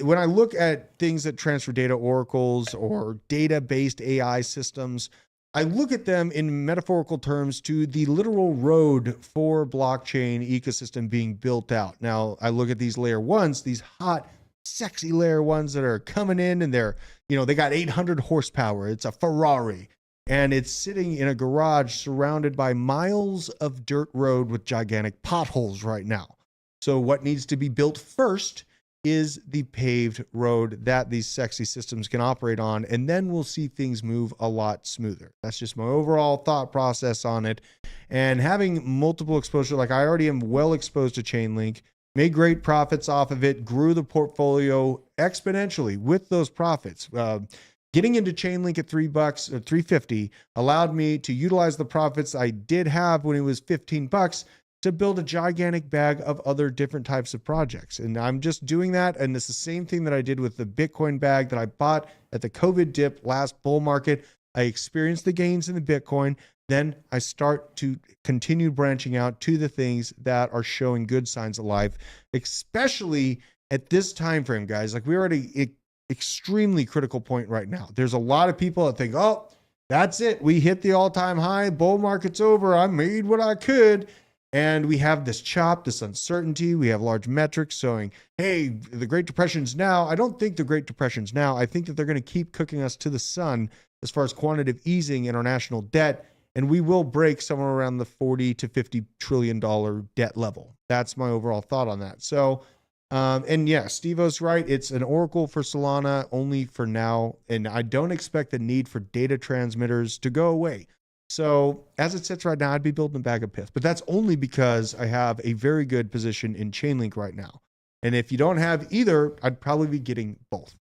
[SPEAKER 1] when I look at things that transfer data, oracles or data-based AI systems, I look at them in metaphorical terms to the literal road for blockchain ecosystem being built out. Now, I look at these layer ones, these hot, sexy layer ones that are coming in, and they got 800 horsepower. It's a Ferrari, and it's sitting in a garage surrounded by miles of dirt road with gigantic potholes right now. So what needs to be built first is the paved road that these sexy systems can operate on, and then we'll see things move a lot smoother. That's just my overall thought process on it. And having multiple exposure, like I already am well exposed to Chainlink, made great profits off of it, grew the portfolio exponentially with those profits. Getting into Chainlink at $3 or $3.50 allowed me to utilize the profits I did have when it was $15 to build a gigantic bag of other different types of projects. And I'm just doing that. And it's the same thing that I did with the Bitcoin bag that I bought at the COVID dip last bull market. I experienced the gains in the Bitcoin. Then I start to continue branching out to the things that are showing good signs of life, especially at this time frame, guys. Like we're at an extremely critical point right now. There's a lot of people that think, oh, that's it. We hit the all-time high. Bull market's over. I made what I could. And we have this chop, this uncertainty. We have large metrics showing, hey, the Great Depression's now. I don't think the Great Depression's now. I think that they're going to keep cooking us to the sun as far as quantitative easing in our national debt. And we will break somewhere around the $40 to $50 trillion debt level. That's my overall thought on that. So, and yeah, Steve-O's right. It's an oracle for Solana only for now. And I don't expect the need for data transmitters to go away. So as it sits right now, I'd be building a bag of pith, but that's only because I have a very good position in Chainlink right now. And if you don't have either, I'd probably be getting both.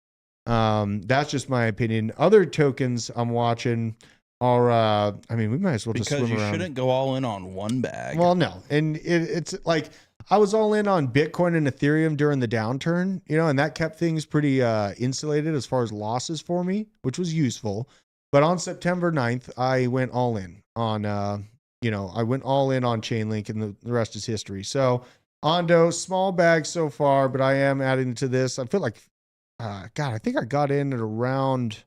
[SPEAKER 1] That's just my opinion. Other tokens I'm watching are, I mean, we might as well just swim around.
[SPEAKER 8] Because you shouldn't go all in on one bag.
[SPEAKER 1] Well, no. And it's like, I was all in on Bitcoin and Ethereum during the downturn, you know, and that kept things pretty insulated as far as losses for me, which was useful. But on September 9th, I went all in on, I went all in on Chainlink, and the rest is history. So Ondo, small bag so far, but I am adding to this. I feel like, God, I think I got in at around,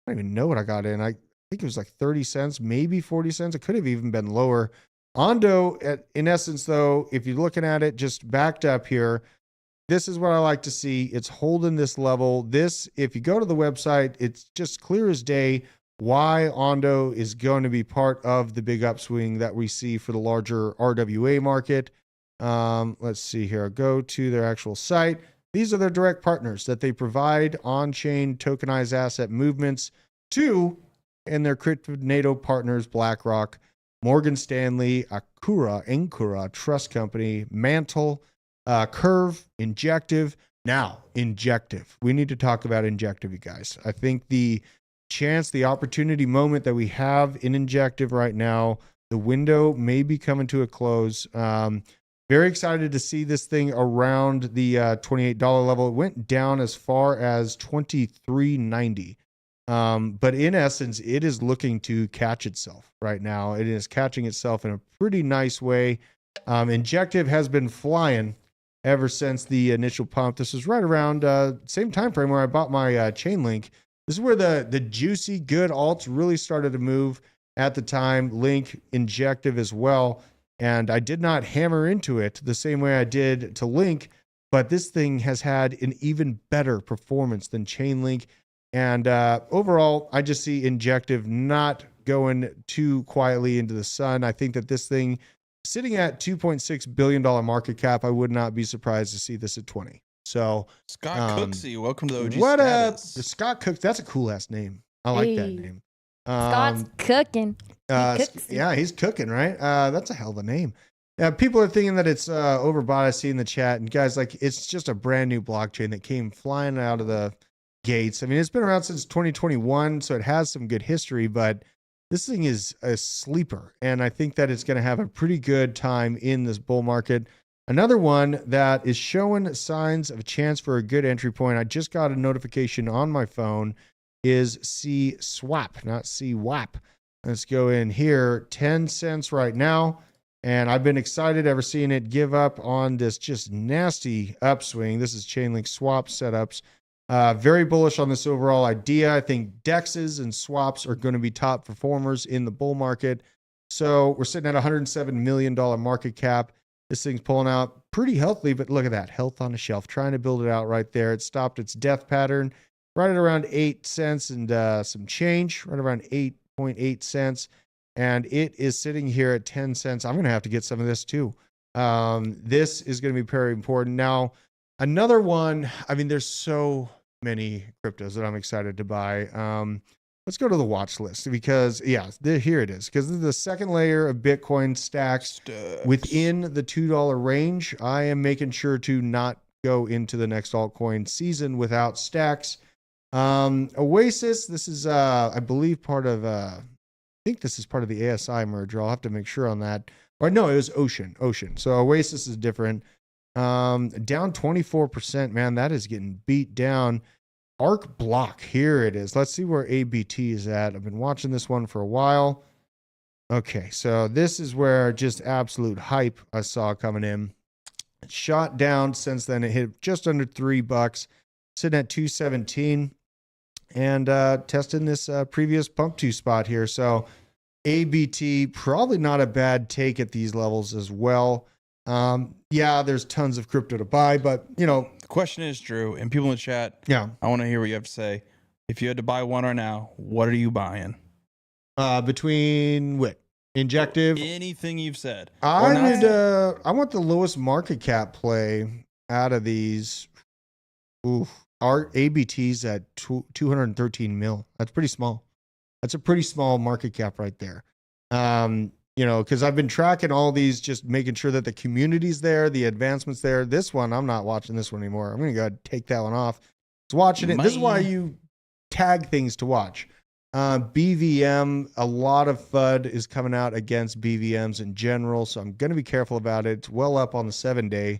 [SPEAKER 1] I don't even know what I got in. I think it was like 30 cents, maybe 40 cents. It could have even been lower. Ondo, in essence, though, if you're looking at it just backed up here, this is what I like to see. It's holding this level. This, if you go to the website, it's just clear as day why Ondo is going to be part of the big upswing that we see for the larger RWA market. Let's see here. Go to their actual site. These are their direct partners that they provide on-chain tokenized asset movements to, and their crypto partners, BlackRock, Morgan Stanley, Ancora Trust Company, Mantle, Curve, Injective. Now, Injective. We need to talk about Injective, you guys. I think the opportunity moment that we have in Injective right now, the window may be coming to a close. Very excited to see this thing around the $28 level. It went down as far as $23.90. But in essence, it is looking to catch itself right now. It is catching itself in a pretty nice way. Injective has been flying ever since the initial pump. This is right around same time frame where I bought my Chainlink. This is where the juicy good alts really started to move at the time. Link, Injective as well. And I did not hammer into it the same way I did to Link, but this thing has had an even better performance than Chainlink. And overall, I just see Injective not going too quietly into the sun. I think that this thing sitting at $2.6 billion market cap, I would not be surprised to see this at 20. So
[SPEAKER 8] Scott Cooksey, welcome to the OG
[SPEAKER 1] what
[SPEAKER 8] status.
[SPEAKER 1] up? Scott Cooks, that's a cool ass name. I like that name.
[SPEAKER 4] Scott's cooking.
[SPEAKER 1] Yeah, he's cooking, right? That's a hell of a name. People are thinking that it's overbought. I see in the chat, and guys, like, it's just a brand new blockchain that came flying out of the gates. I mean, it's been around since 2021, so it has some good history, but this thing is a sleeper, and I think that it's going to have a pretty good time in this bull market. Another one that is showing signs of a chance for a good entry point, I just got a notification on my phone, is C-SWAP, not C-WAP. Let's go in here, 10 cents right now. And I've been excited ever seeing it give up on this just nasty upswing. This is Chainlink swap setups. Very bullish on this overall idea. I think DEXs and swaps are going to be top performers in the bull market. So we're sitting at $107 million market cap. This thing's pulling out pretty healthily, but look at that. Health on a shelf, trying to build it out right there. It stopped its death pattern right at around 8 cents and some change, right around 8.8 cents. And it is sitting here at 10 cents. I'm going to have to get some of this too. This is going to be very important. Now, another one, I mean, there's so many cryptos that I'm excited to buy. Let's go to the watch list because, yeah, here it is. Because this is the second layer of Bitcoin stacks within the $2 range. I am making sure to not go into the next altcoin season without stacks. Oasis, this is, I believe, part of, I think this is part of the ASI merger. I'll have to make sure on that. Or no, it was Ocean. So Oasis is different. Down 24%, man, that is getting beat down. Arc Block, here it is. Let's see where ABT is at. I've been watching this one for a while. Okay, so this is where just absolute hype I saw coming in. It shot down since then. It hit just under $3, sitting at 217, and testing this previous pump 2 spot here. So ABT, probably not a bad take at these levels as well. Yeah, there's tons of crypto to buy, but you know,
[SPEAKER 8] the question is, Drew, and people in the chat,
[SPEAKER 1] yeah,
[SPEAKER 8] I want to hear what you have to say. If you had to buy one right now, what are you buying?
[SPEAKER 1] Between what? Injective?
[SPEAKER 8] Anything you've said.
[SPEAKER 1] I want the lowest market cap play out of these. Oof. Our ABT's at 213 mil. That's pretty small. That's a pretty small market cap right there. You know, because I've been tracking all these, just making sure that the community's there, the advancements there. This one, I'm not watching this one anymore. I'm going to go ahead and take that one off. It's watching it. This is why you tag things to watch. BVM, a lot of FUD is coming out against BVMs in general, so I'm going to be careful about it. It's well up on the 7-day.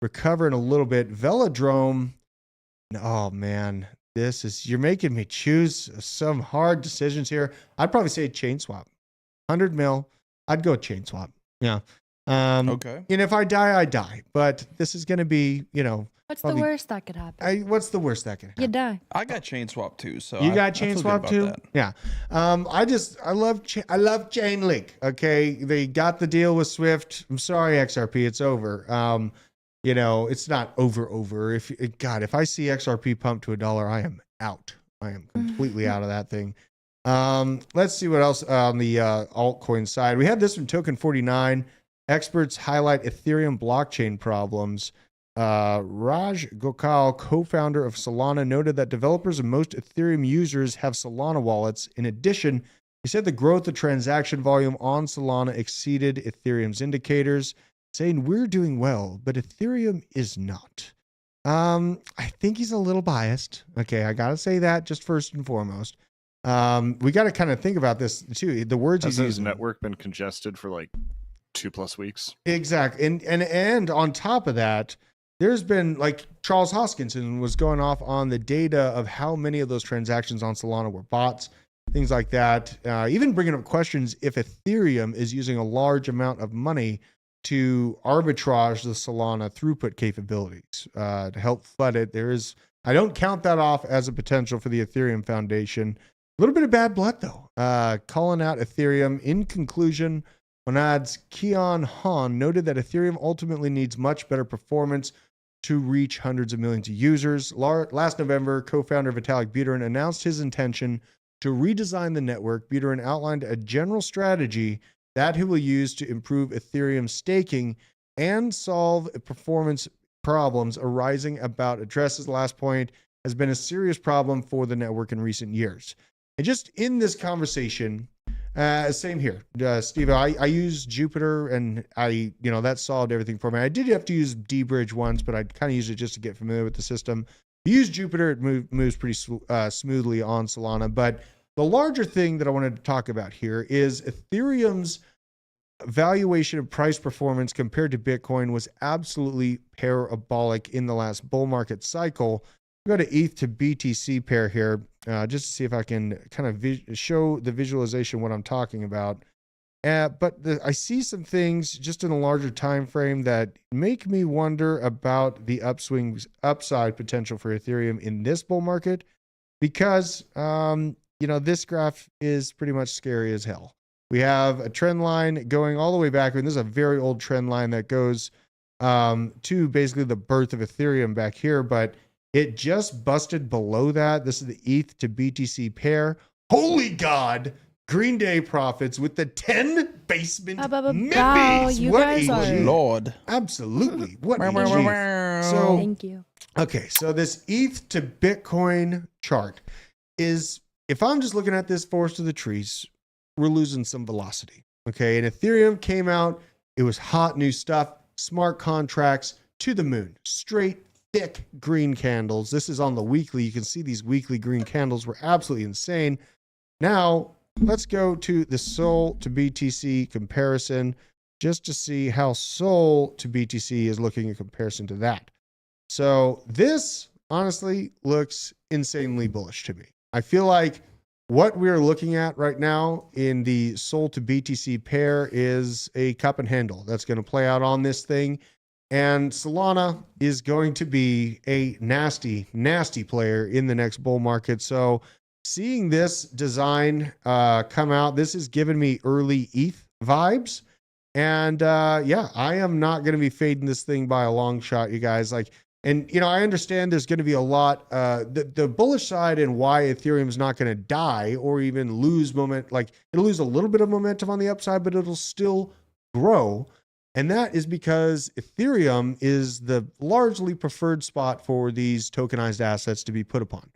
[SPEAKER 1] Recovering a little bit. Velodrome, oh man, you're making me choose some hard decisions here. I'd probably say chain swap. 100 mil. I'd go chain swap. Yeah.
[SPEAKER 8] Okay.
[SPEAKER 1] And if I die, I die. But this is going to be, you know.
[SPEAKER 4] What's the worst that could happen?
[SPEAKER 1] What's the worst that could happen?
[SPEAKER 4] You die.
[SPEAKER 8] I got chain swap too. So
[SPEAKER 1] you got chain swap too?
[SPEAKER 8] That.
[SPEAKER 1] Yeah. I love Chainlink. Okay. They got the deal with Swift. I'm sorry, XRP. It's over. You know, it's not over. If I see XRP pump to $1, I am out. I am completely out of that thing. Let's see what else on the altcoin side. We had this from Token 49. Experts highlight Ethereum blockchain problems. Raj Gokal, co-founder of Solana, noted that developers and most Ethereum users have Solana wallets. In addition, he said the growth of transaction volume on Solana exceeded Ethereum's indicators, saying we're doing well, but Ethereum is not. I think he's a little biased. Okay, I gotta say that just first and foremost. We got to kind of think about this too. The words
[SPEAKER 9] Has
[SPEAKER 1] he's
[SPEAKER 9] his
[SPEAKER 1] using.
[SPEAKER 9] network been congested for like 2+ weeks?
[SPEAKER 1] Exactly. And on top of that, there's been, like, Charles Hoskinson was going off on the data of how many of those transactions on Solana were bots, things like that. Even bringing up questions if Ethereum is using a large amount of money to arbitrage the Solana throughput capabilities to help flood it. I don't count that off as a potential for the Ethereum Foundation. A little bit of bad blood, though. Calling out Ethereum. In conclusion, Monad's Keon Han noted that Ethereum ultimately needs much better performance to reach hundreds of millions of users. Last November, co-founder Vitalik Buterin announced his intention to redesign the network. Buterin outlined a general strategy that he will use to improve Ethereum staking and solve performance problems arising about addresses. The last point has been a serious problem for the network in recent years. And just in this conversation, same here, Steve. I use Jupiter, and that solved everything for me. I did have to use dBridge once, but I kind of used it just to get familiar with the system. You use Jupiter, it moves pretty smoothly on Solana. But the larger thing that I wanted to talk about here is Ethereum's valuation of price performance compared to Bitcoin was absolutely parabolic in the last bull market cycle. Go to ETH to BTC pair here, just to see if I can kind of show the visualization what I'm talking about. But I see some things just in a larger time frame that make me wonder about the upside potential for Ethereum in this bull market, because this graph is pretty much scary as hell. We have a trend line going all the way back, and this is a very old trend line that goes to basically the birth of Ethereum back here, but it just busted below that. This is the ETH to BTC pair. Holy God! Green Day profits with the $10 basement.
[SPEAKER 4] Wow, you
[SPEAKER 1] What
[SPEAKER 4] guys
[SPEAKER 1] a
[SPEAKER 4] are-
[SPEAKER 1] G.
[SPEAKER 8] Lord.
[SPEAKER 1] Absolutely. What a G. So,
[SPEAKER 4] Thank you.
[SPEAKER 1] okay, so this ETH to Bitcoin chart is, if I'm just looking at this forest of the trees, we're losing some velocity. Okay, and Ethereum came out. It was hot new stuff, smart contracts to the moon, straight, thick green candles. This is on the weekly. You can see these weekly green candles were absolutely insane. Now, let's go to the Sol to BTC comparison just to see how Sol to BTC is looking in comparison to that. So this honestly looks insanely bullish to me. I feel like what we're looking at right now in the Sol to BTC pair is a cup and handle that's going to play out on this thing. And Solana is going to be a nasty, nasty player in the next bull market. So seeing this design come out, this is giving me early ETH vibes. And yeah, I am not going to be fading this thing by a long shot, you guys. Like, and you know, I understand there's going to be a lot, the bullish side and why Ethereum is not going to die or even lose moment. Like it'll lose a little bit of momentum on the upside, but it'll still grow. And that is because Ethereum is the largely preferred spot for these tokenized assets to be put upon.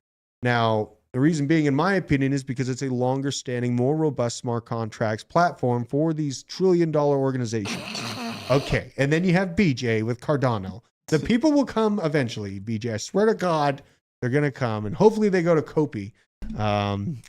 [SPEAKER 1] Now, the reason being, in my opinion, is because it's a longer standing, more robust smart contracts platform for these trillion-dollar organizations. Okay. And then you have BJ with Cardano. The people will come eventually, BJ. I swear to God, they're going to come. And hopefully they go to Kopi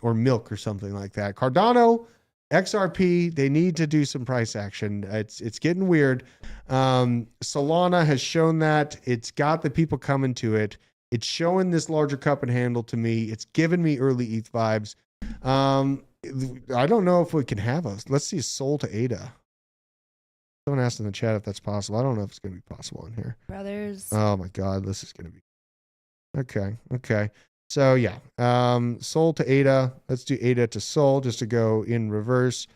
[SPEAKER 1] or Milk or something like that. Cardano, XRP, they need to do some price action. It's getting weird. Solana has shown that. It's got the people coming to it. It's showing this larger cup and handle to me. It's giving me early ETH vibes. I don't know if we can have us. Let's see Sol to ADA. Someone asked in the chat if that's possible. I don't know if it's going to be possible in here.
[SPEAKER 4] Brothers.
[SPEAKER 1] Oh my God, this is going to be. Okay. Okay. So yeah, Sol to ADA. Let's do ADA to Sol just to go in reverse.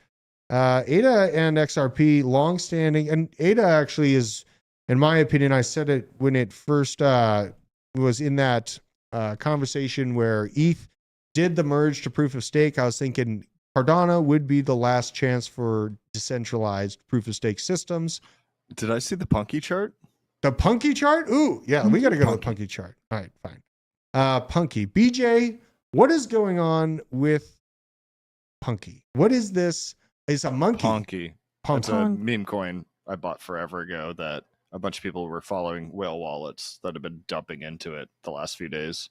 [SPEAKER 1] ADA and XRP long-standing, and ADA actually is, in my opinion, I said it when it first was in that conversation where ETH did the merge to proof of stake. I was thinking Cardano would be the last chance for decentralized proof of stake systems.
[SPEAKER 9] Did I see the Punky chart?
[SPEAKER 1] The Punky chart? Ooh, yeah, we got to go to the Punky chart. All right, fine. Punky. BJ, what is going on with Punky? What is this? It's a monkey.
[SPEAKER 9] Punky.
[SPEAKER 1] Punky.
[SPEAKER 9] It's a meme coin I bought forever ago that a bunch of people were following whale wallets that have been dumping into it the last few days.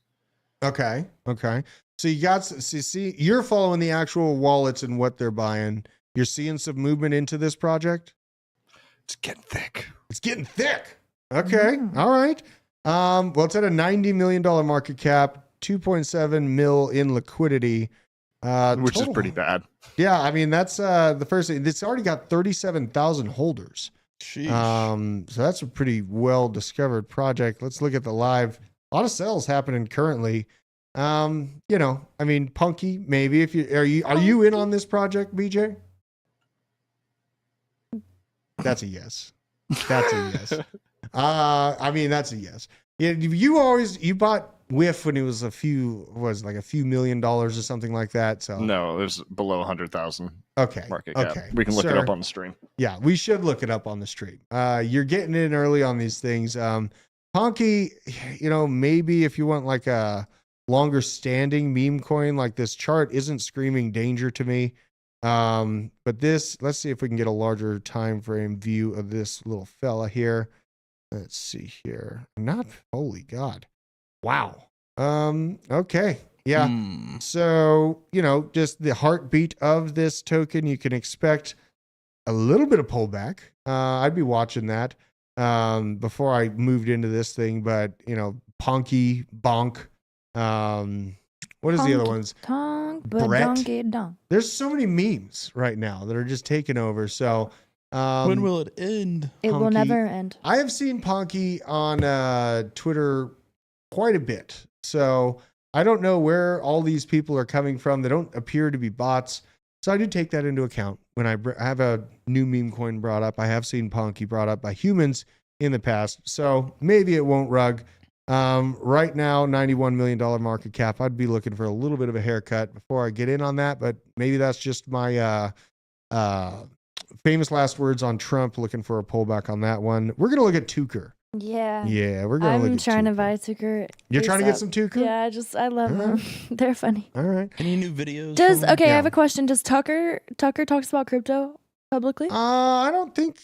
[SPEAKER 1] Okay. Okay. So you got, see, you're following the actual wallets and what they're buying. You're seeing some movement into this project.
[SPEAKER 9] It's getting thick.
[SPEAKER 1] It's getting thick. Okay. All right. Well, it's at a $90 million market cap, 2.7 mil in liquidity,
[SPEAKER 9] which
[SPEAKER 1] total.
[SPEAKER 9] is pretty bad.
[SPEAKER 1] Yeah. I mean, that's the first thing. It's already got 37,000 holders.
[SPEAKER 8] Sheesh.
[SPEAKER 1] So that's a pretty well discovered project. Let's look at the live. A lot of sales happening currently. You know, I mean, Punky, maybe if you are you in on this project, BJ? That's a yes. That's a yes. I mean, that's a yes. You bought Whiff when it was like a few $1 million or something like that. So
[SPEAKER 9] no, it was below 100,000.
[SPEAKER 1] Okay.
[SPEAKER 9] Market cap.
[SPEAKER 1] Okay.
[SPEAKER 9] We can look it up on the stream.
[SPEAKER 1] Yeah, we should look it up on the stream. You're getting in early on these things. Punky, you know, maybe if you want like a longer standing meme coin, like this chart isn't screaming danger to me. But this, let's see if we can get a larger time frame view of this little fella here. Let's see here. Holy God. Wow. Okay. Yeah. So, you know, just the heartbeat of this token, you can expect a little bit of pullback. I'd be watching that before I moved into this thing, but you know, Punky, Bonk, what is the other ones?
[SPEAKER 4] Brett.
[SPEAKER 1] There's so many memes right now that are just taking over. So
[SPEAKER 8] when will it end?
[SPEAKER 4] It will never end.
[SPEAKER 1] I have seen Punky on Twitter quite a bit. So I don't know where all these people are coming from. They don't appear to be bots. So I do take that into account when I have a new meme coin brought up. I have seen Punky brought up by humans in the past. So maybe it won't rug. Right now, $91 million market cap. I'd be looking for a little bit of a haircut before I get in on that, but maybe that's just my famous last words on Trump. Looking for a pullback on that one. We're gonna look at Tucker.
[SPEAKER 4] Yeah.
[SPEAKER 1] Yeah, we're gonna.
[SPEAKER 4] I'm trying to buy Tucker.
[SPEAKER 1] You're trying to get some Tucker?
[SPEAKER 4] Yeah, I love them. They're funny.
[SPEAKER 1] All right.
[SPEAKER 8] Any new videos?
[SPEAKER 4] I have a question. Does Tucker talks about crypto publicly?
[SPEAKER 1] I don't think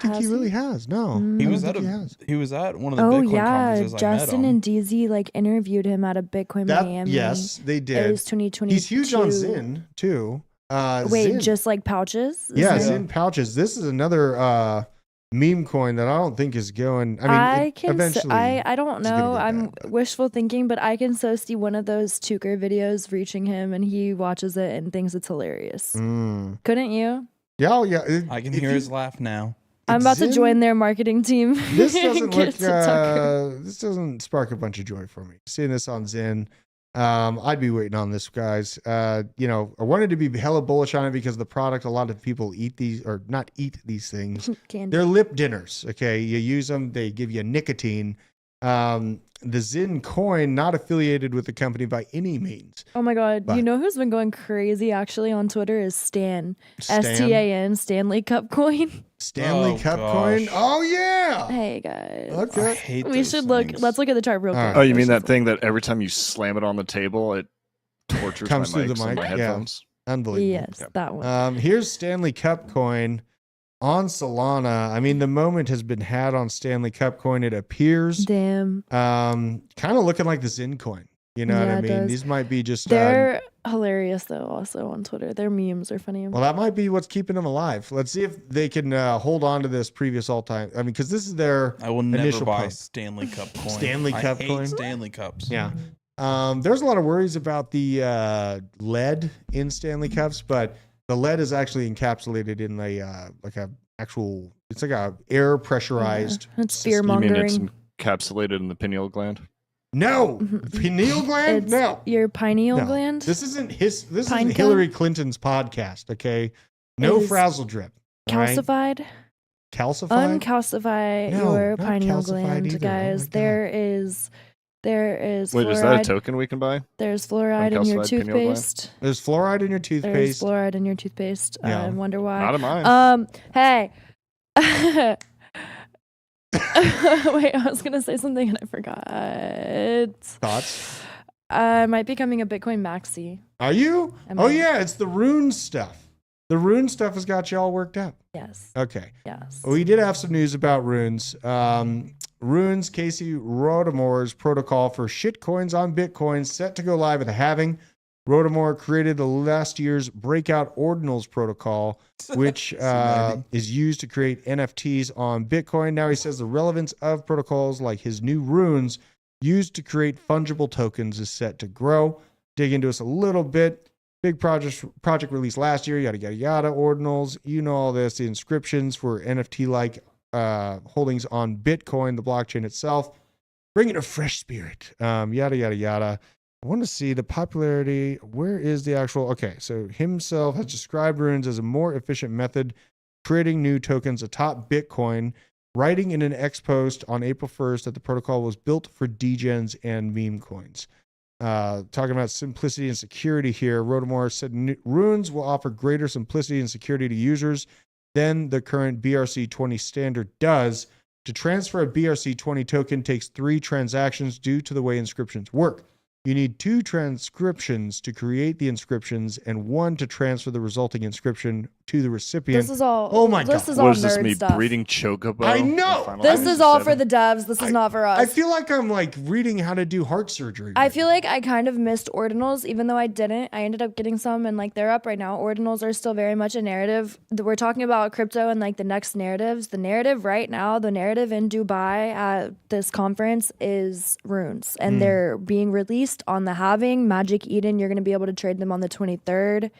[SPEAKER 1] he really has. No.
[SPEAKER 8] He was at one of the Bitcoin conferences
[SPEAKER 4] Justin and DZ like interviewed him at a Bitcoin Miami.
[SPEAKER 1] Yes, they did.
[SPEAKER 4] It was 2022.
[SPEAKER 1] He's huge on Zyn too.
[SPEAKER 4] Wait,
[SPEAKER 1] Zyn.
[SPEAKER 4] just like pouches?
[SPEAKER 1] Yeah, Zyn pouches. This is another meme coin that I don't think is going. I mean,
[SPEAKER 4] I don't know. I'm wishful thinking, but I can so see one of those Tucker videos reaching him, and he watches it and thinks it's hilarious. Couldn't you?
[SPEAKER 1] Yeah, yeah.
[SPEAKER 8] I can hear his laugh now.
[SPEAKER 4] I'm about to join their marketing team.
[SPEAKER 1] This doesn't look. This doesn't spark a bunch of joy for me. Seeing this on Zyn. I'd be waiting on this, guys. I wanted to be hella bullish on it because the product, a lot of people eat these, or not eat these things. They're lip dinners. Okay. You use them, they give you nicotine. The Zyn coin, not affiliated with the company by any means.
[SPEAKER 4] Oh my God. But you know who's been going crazy actually on Twitter is Stan. STAN, Stanley Cup coin.
[SPEAKER 1] Stanley Cup coin? Oh yeah.
[SPEAKER 4] Hey guys.
[SPEAKER 1] Okay.
[SPEAKER 4] We should look. Let's look at the chart real quick.
[SPEAKER 9] Oh, you mean that thing that every time you slam it on the table, it tortures
[SPEAKER 1] comes
[SPEAKER 9] my
[SPEAKER 1] through the mic?
[SPEAKER 9] my headphones?
[SPEAKER 1] Yeah. Unbelievable.
[SPEAKER 4] Yes, that one.
[SPEAKER 1] Here's Stanley Cup coin on Solana. I mean, the moment has been had on Stanley Cup coin. It appears.
[SPEAKER 4] Damn.
[SPEAKER 1] Kind of looking like the Zyn coin. You know what I mean? These might be just.
[SPEAKER 4] They're hilarious though. Also on Twitter, their memes are funny.
[SPEAKER 1] Well, that might be what's keeping them alive. Let's see if they can hold on to this previous all-time. I mean, because this is their.
[SPEAKER 8] I will never
[SPEAKER 1] initial
[SPEAKER 8] buy
[SPEAKER 1] pump.
[SPEAKER 8] Stanley Cup coin.
[SPEAKER 1] Stanley Cup
[SPEAKER 8] I hate
[SPEAKER 1] coin.
[SPEAKER 8] Stanley Cups.
[SPEAKER 1] Yeah. There's a lot of worries about the lead in Stanley Cups, but the lead is actually encapsulated in like a actual. It's like a air pressurized.
[SPEAKER 4] Yeah, it's fear mongering.
[SPEAKER 9] You mean it's encapsulated in the pineal gland?
[SPEAKER 1] No, pineal gland.
[SPEAKER 4] It's
[SPEAKER 1] no,
[SPEAKER 4] your pineal gland.
[SPEAKER 1] This isn't his. This isn't Hillary Clinton's podcast. Okay, no frazzle drip.
[SPEAKER 4] Calcified.
[SPEAKER 1] Calcified.
[SPEAKER 4] Uncalcify your pineal gland,
[SPEAKER 1] either.
[SPEAKER 4] guys.
[SPEAKER 1] Oh
[SPEAKER 4] there is.
[SPEAKER 9] Wait, is that a token we can buy?
[SPEAKER 4] There's fluoride in your toothpaste.
[SPEAKER 1] There's fluoride in your toothpaste.
[SPEAKER 4] There's fluoride in your toothpaste.
[SPEAKER 1] Yeah.
[SPEAKER 4] I wonder why.
[SPEAKER 9] Not in mine.
[SPEAKER 4] Hey. Wait, I was gonna say something and I forgot.
[SPEAKER 1] Thoughts?
[SPEAKER 4] I might be becoming a Bitcoin maxi.
[SPEAKER 1] Are you? Yeah, it's the Rune stuff. The Rune stuff has got you all worked up.
[SPEAKER 4] Yes.
[SPEAKER 1] Okay.
[SPEAKER 4] Yes.
[SPEAKER 1] We did have some news about Runes. Runes, Casey Rodamore's protocol for shitcoins on Bitcoin set to go live at the halving. Rodamore created the last year's breakout ordinals protocol, which is used to create NFTs on Bitcoin. Now he says the relevance of protocols like his new Runes used to create fungible tokens is set to grow. Dig into us a little bit. Big project released last year, yada, yada, yada, ordinals. You know all this, the inscriptions for NFT-like holdings on Bitcoin, the blockchain itself. Bringing a fresh spirit, yada, yada, yada. I want to see the popularity. Where is the actual? Okay, so himself has described Runes as a more efficient method, creating new tokens atop Bitcoin, writing in an X post on April 1st that the protocol was built for degens and meme coins. Talking about simplicity and security here, Rodamore said Runes will offer greater simplicity and security to users than the current BRC20 standard does. To transfer a BRC20 token takes 3 transactions due to the way inscriptions work. You need 2 transcriptions to create the inscriptions and 1 to transfer the resulting inscription to the recipient.
[SPEAKER 4] This is all.
[SPEAKER 1] Oh my God.
[SPEAKER 4] This is all
[SPEAKER 9] What is this,
[SPEAKER 4] nerd
[SPEAKER 9] me
[SPEAKER 4] stuff.
[SPEAKER 9] breeding chocobo?
[SPEAKER 1] I know.
[SPEAKER 4] This is all for the devs. This is not for us.
[SPEAKER 1] I feel like I'm like reading how to do heart surgery.
[SPEAKER 4] I feel like I kind of missed ordinals, even though I didn't. I ended up getting some, and like they're up right now. Ordinals are still very much a narrative. We're talking about crypto and like the next narratives. The narrative right now, the narrative in Dubai at this conference is Runes, and they're being released on the halving. Magic Eden, you're going to be able to trade them on the 23rd.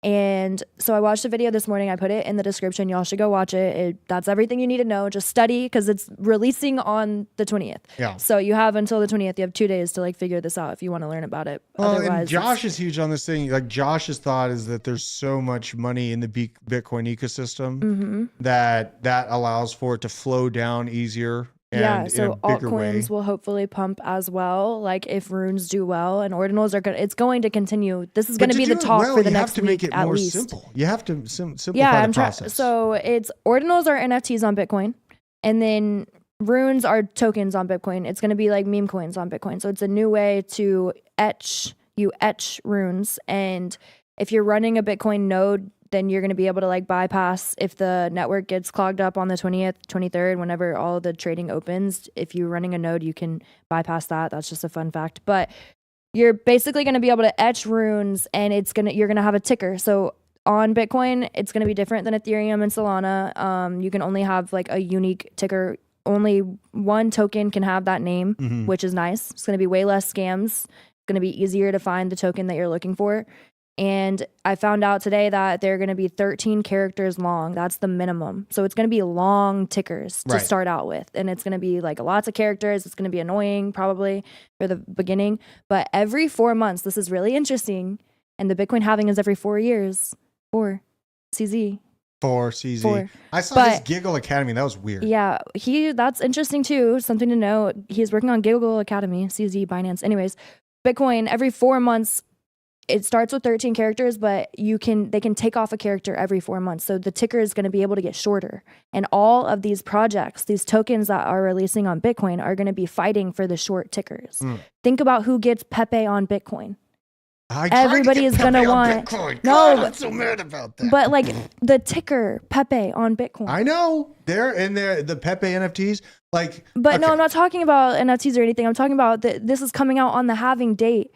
[SPEAKER 4] And so I watched a video this morning. I put it in the description. Y'all should go watch it. That's everything you need to know. Just study because it's releasing on the 20th.
[SPEAKER 1] Yeah.
[SPEAKER 4] So you have until the 20th. You have 2 days to like figure this out if you want to learn about it.
[SPEAKER 1] Well,
[SPEAKER 4] Otherwise,
[SPEAKER 1] and Josh is huge on this thing. Like Josh's thought is that there's so much money in the Bitcoin ecosystem that allows for it to flow down easier
[SPEAKER 4] Yeah,
[SPEAKER 1] in
[SPEAKER 4] so
[SPEAKER 1] a bigger way.
[SPEAKER 4] altcoins will hopefully pump as well. Like if runes do well, and ordinals are it's going to continue. This is going to be the talk for the next week
[SPEAKER 1] You have to make it
[SPEAKER 4] at
[SPEAKER 1] more
[SPEAKER 4] least.
[SPEAKER 1] simple. You have to simplify
[SPEAKER 4] Yeah,
[SPEAKER 1] the process.
[SPEAKER 4] So it's ordinals are NFTs on Bitcoin, and then runes are tokens on Bitcoin. It's going to be like meme coins on Bitcoin. So it's a new way to etch runes, and if you're running a Bitcoin node, then you're going to be able to like bypass if the network gets clogged up on the 20th, 23rd, whenever all of the trading opens. If you're running a node, you can bypass that. That's just a fun fact. But you're basically going to be able to etch runes, and you're going to have a ticker. So on Bitcoin, it's going to be different than Ethereum and Solana. You can only have like a unique ticker. Only one token can have that name, which is nice. It's going to be way less scams. It's going to be easier to find the token that you're looking for. And I found out today that they're going to be 13 characters long. That's the minimum. So it's going to be long tickers to start out with. And it's going to be like lots of characters. It's going to be annoying probably for the beginning. But every 4 months, this is really interesting. And the Bitcoin halving is every 4 years. 4 CZ.
[SPEAKER 1] 4 CZ.
[SPEAKER 4] 4.
[SPEAKER 1] I saw his Giggle Academy. That was weird.
[SPEAKER 4] Yeah, that's interesting too. Something to know. He's working on Giggle Academy, CZ, Binance. Anyways, Bitcoin every 4 months. It starts with 13 characters, but they can take off a character every 4 months. So the ticker is going to be able to get shorter. And all of these projects, these tokens that are releasing on Bitcoin are going to be fighting for the short tickers. Think about who gets Pepe on Bitcoin. Everybody is going to want
[SPEAKER 1] Bitcoin.
[SPEAKER 4] No,
[SPEAKER 1] God, I'm so mad about that.
[SPEAKER 4] but like the ticker Pepe on Bitcoin.
[SPEAKER 1] I know they're in there. The Pepe NFTs, like.
[SPEAKER 4] But no, I'm not talking about NFTs or anything. I'm talking about this is coming out on the halving date.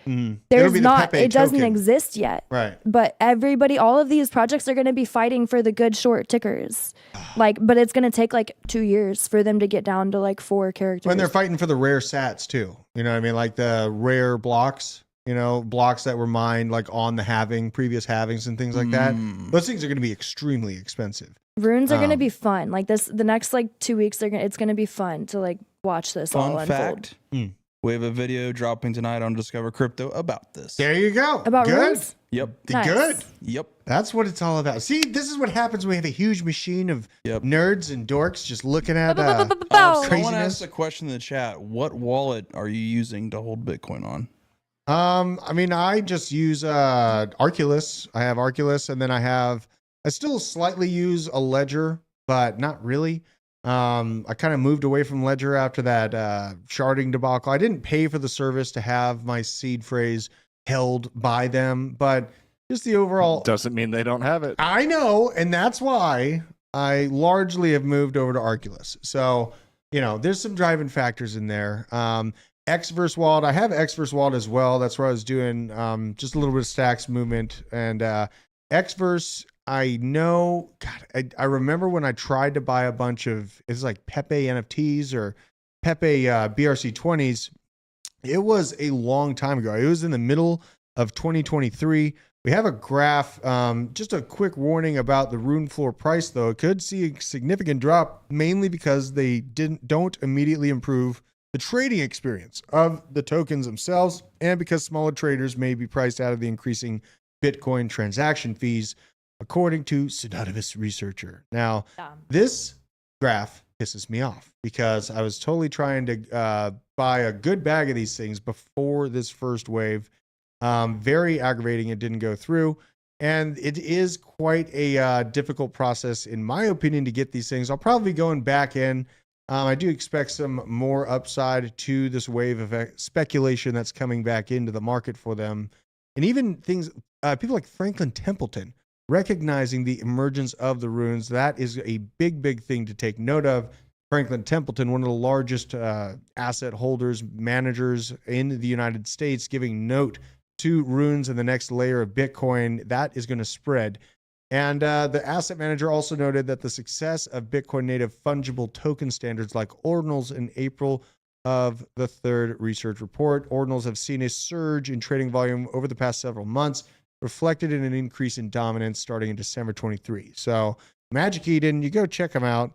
[SPEAKER 4] There's not, it doesn't exist yet.
[SPEAKER 1] Right.
[SPEAKER 4] But all of these projects are going to be fighting for the good short tickers. But it's going to take like 2 years for them to get down to like 4 characters.
[SPEAKER 1] When they're fighting for the rare sats too. You know what I mean? Like the rare blocks. Blocks that were mined like on the previous halvings and things like that. Those things are going to be extremely expensive.
[SPEAKER 4] Runes are going to be fun. Like the next like 2 weeks, it's going to be fun to like watch this all unfold.
[SPEAKER 8] Fun fact, we have a video dropping tonight on Discover Crypto about this.
[SPEAKER 1] There you go.
[SPEAKER 4] About
[SPEAKER 1] good.
[SPEAKER 4] runes?
[SPEAKER 8] Yep.
[SPEAKER 4] Nice.
[SPEAKER 1] Good.
[SPEAKER 8] Yep.
[SPEAKER 1] That's what it's all about. See, this is what happens when we have a huge machine of nerds and dorks just looking at
[SPEAKER 8] Someone
[SPEAKER 1] craziness.
[SPEAKER 8] asked a question in the chat. What wallet are you using to hold Bitcoin on?
[SPEAKER 1] I mean, I just use Arculus. I have Arculus, and then I still slightly use a Ledger, but not really. I kind of moved away from Ledger after that sharding debacle. I didn't pay for the service to have my seed phrase held by them, but just the overall
[SPEAKER 9] doesn't mean they don't have it.
[SPEAKER 1] I know, and that's why I largely have moved over to Arculus. So, there's some driving factors in there. Xverse wallet. I have Xverse wallet as well. That's where I was doing just a little bit of stacks movement. And Xverse, I know, God, I remember when I tried to buy a bunch of, it's like Pepe NFTs or Pepe BRC20s. It was a long time ago. It was in the middle of 2023. We have a graph. Just a quick warning about the rune floor price, though. It could see a significant drop, mainly because they don't immediately improve the trading experience of the tokens themselves, and because smaller traders may be priced out of the increasing Bitcoin transaction fees, according to Synonymous Researcher. Now, this graph pisses me off because I was totally trying to buy a good bag of these things before this first wave. Very aggravating. It didn't go through. And it is quite a difficult process, in my opinion, to get these things. I'll probably be going back in. I do expect some more upside to this wave of speculation that's coming back into the market for them. And even things, people like Franklin Templeton, recognizing the emergence of the runes. That is a big, big thing to take note of. Franklin Templeton, one of the largest asset holders, managers in the United States, giving note to runes and the next layer of Bitcoin. That is going to spread. And the asset manager also noted that the success of Bitcoin native fungible token standards like ordinals in April of the third research report. Ordinals have seen a surge in trading volume over the past several months, reflected in an increase in dominance starting in December 23. So Magic Eden, you go check them out.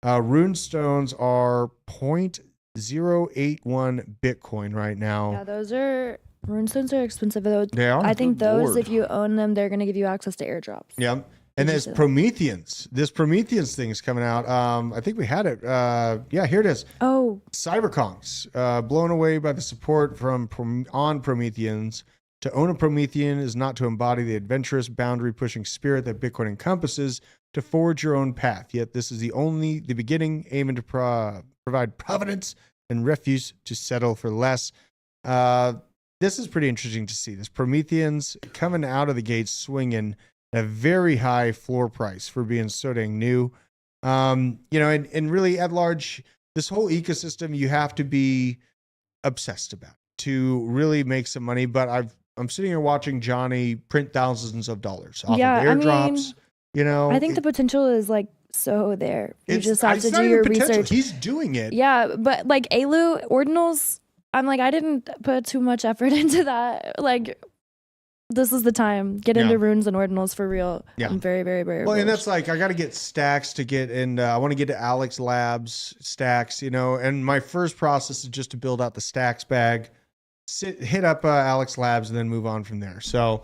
[SPEAKER 1] Rune stones are 0.081 Bitcoin right now.
[SPEAKER 4] Yeah, runestones are expensive though.
[SPEAKER 1] They are.
[SPEAKER 4] I think those, if you own them, they're going to give you access to airdrops.
[SPEAKER 1] Yeah. And
[SPEAKER 4] Did you
[SPEAKER 1] there's
[SPEAKER 4] say that?
[SPEAKER 1] Prometheans. This Prometheans thing is coming out. I think we had it. Yeah, here it is.
[SPEAKER 4] Oh,
[SPEAKER 1] Cyberkongs, blown away by the support on Prometheans. To own a Promethean is not to embody the adventurous, boundary-pushing spirit that Bitcoin encompasses, to forge your own path. Yet this is the beginning, aiming to provide providence and refuse to settle for less. This is pretty interesting to see. This Prometheans coming out of the gates swinging a very high floor price for being so dang new. And really at large, this whole ecosystem, you have to be obsessed about to really make some money. But I'm sitting here watching Johnny print thousands of dollars off of airdrops.
[SPEAKER 4] I think the potential is like so there. You just have to
[SPEAKER 1] it's not
[SPEAKER 4] do
[SPEAKER 1] even
[SPEAKER 4] your
[SPEAKER 1] potential.
[SPEAKER 4] research.
[SPEAKER 1] He's doing it.
[SPEAKER 4] Yeah, but like ALU ordinals, I'm like, I didn't put too much effort into that. Like, this is the time. Get into runes and ordinals for real.
[SPEAKER 1] Yeah.
[SPEAKER 4] I'm very, very, very
[SPEAKER 1] Well, and
[SPEAKER 4] bullish.
[SPEAKER 1] that's like, I got to get stacks to get in. I want to get to Alex Labs stacks, and my first process is just to build out the stacks bag, hit up Alex Labs, and then move on from there. So,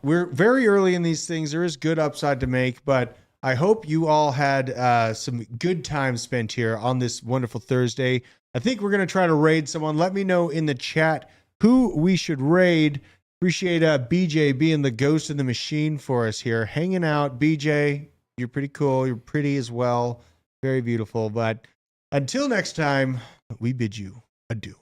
[SPEAKER 1] we're very early in these things. There is good upside to make, but I hope you all had some good time spent here on this wonderful Thursday. I think we're going to try to raid someone. Let me know in the chat who we should raid. Appreciate BJ being the ghost in the machine for us here, hanging out. BJ, you're pretty cool. You're pretty as well. Very beautiful. But until next time, we bid you adieu.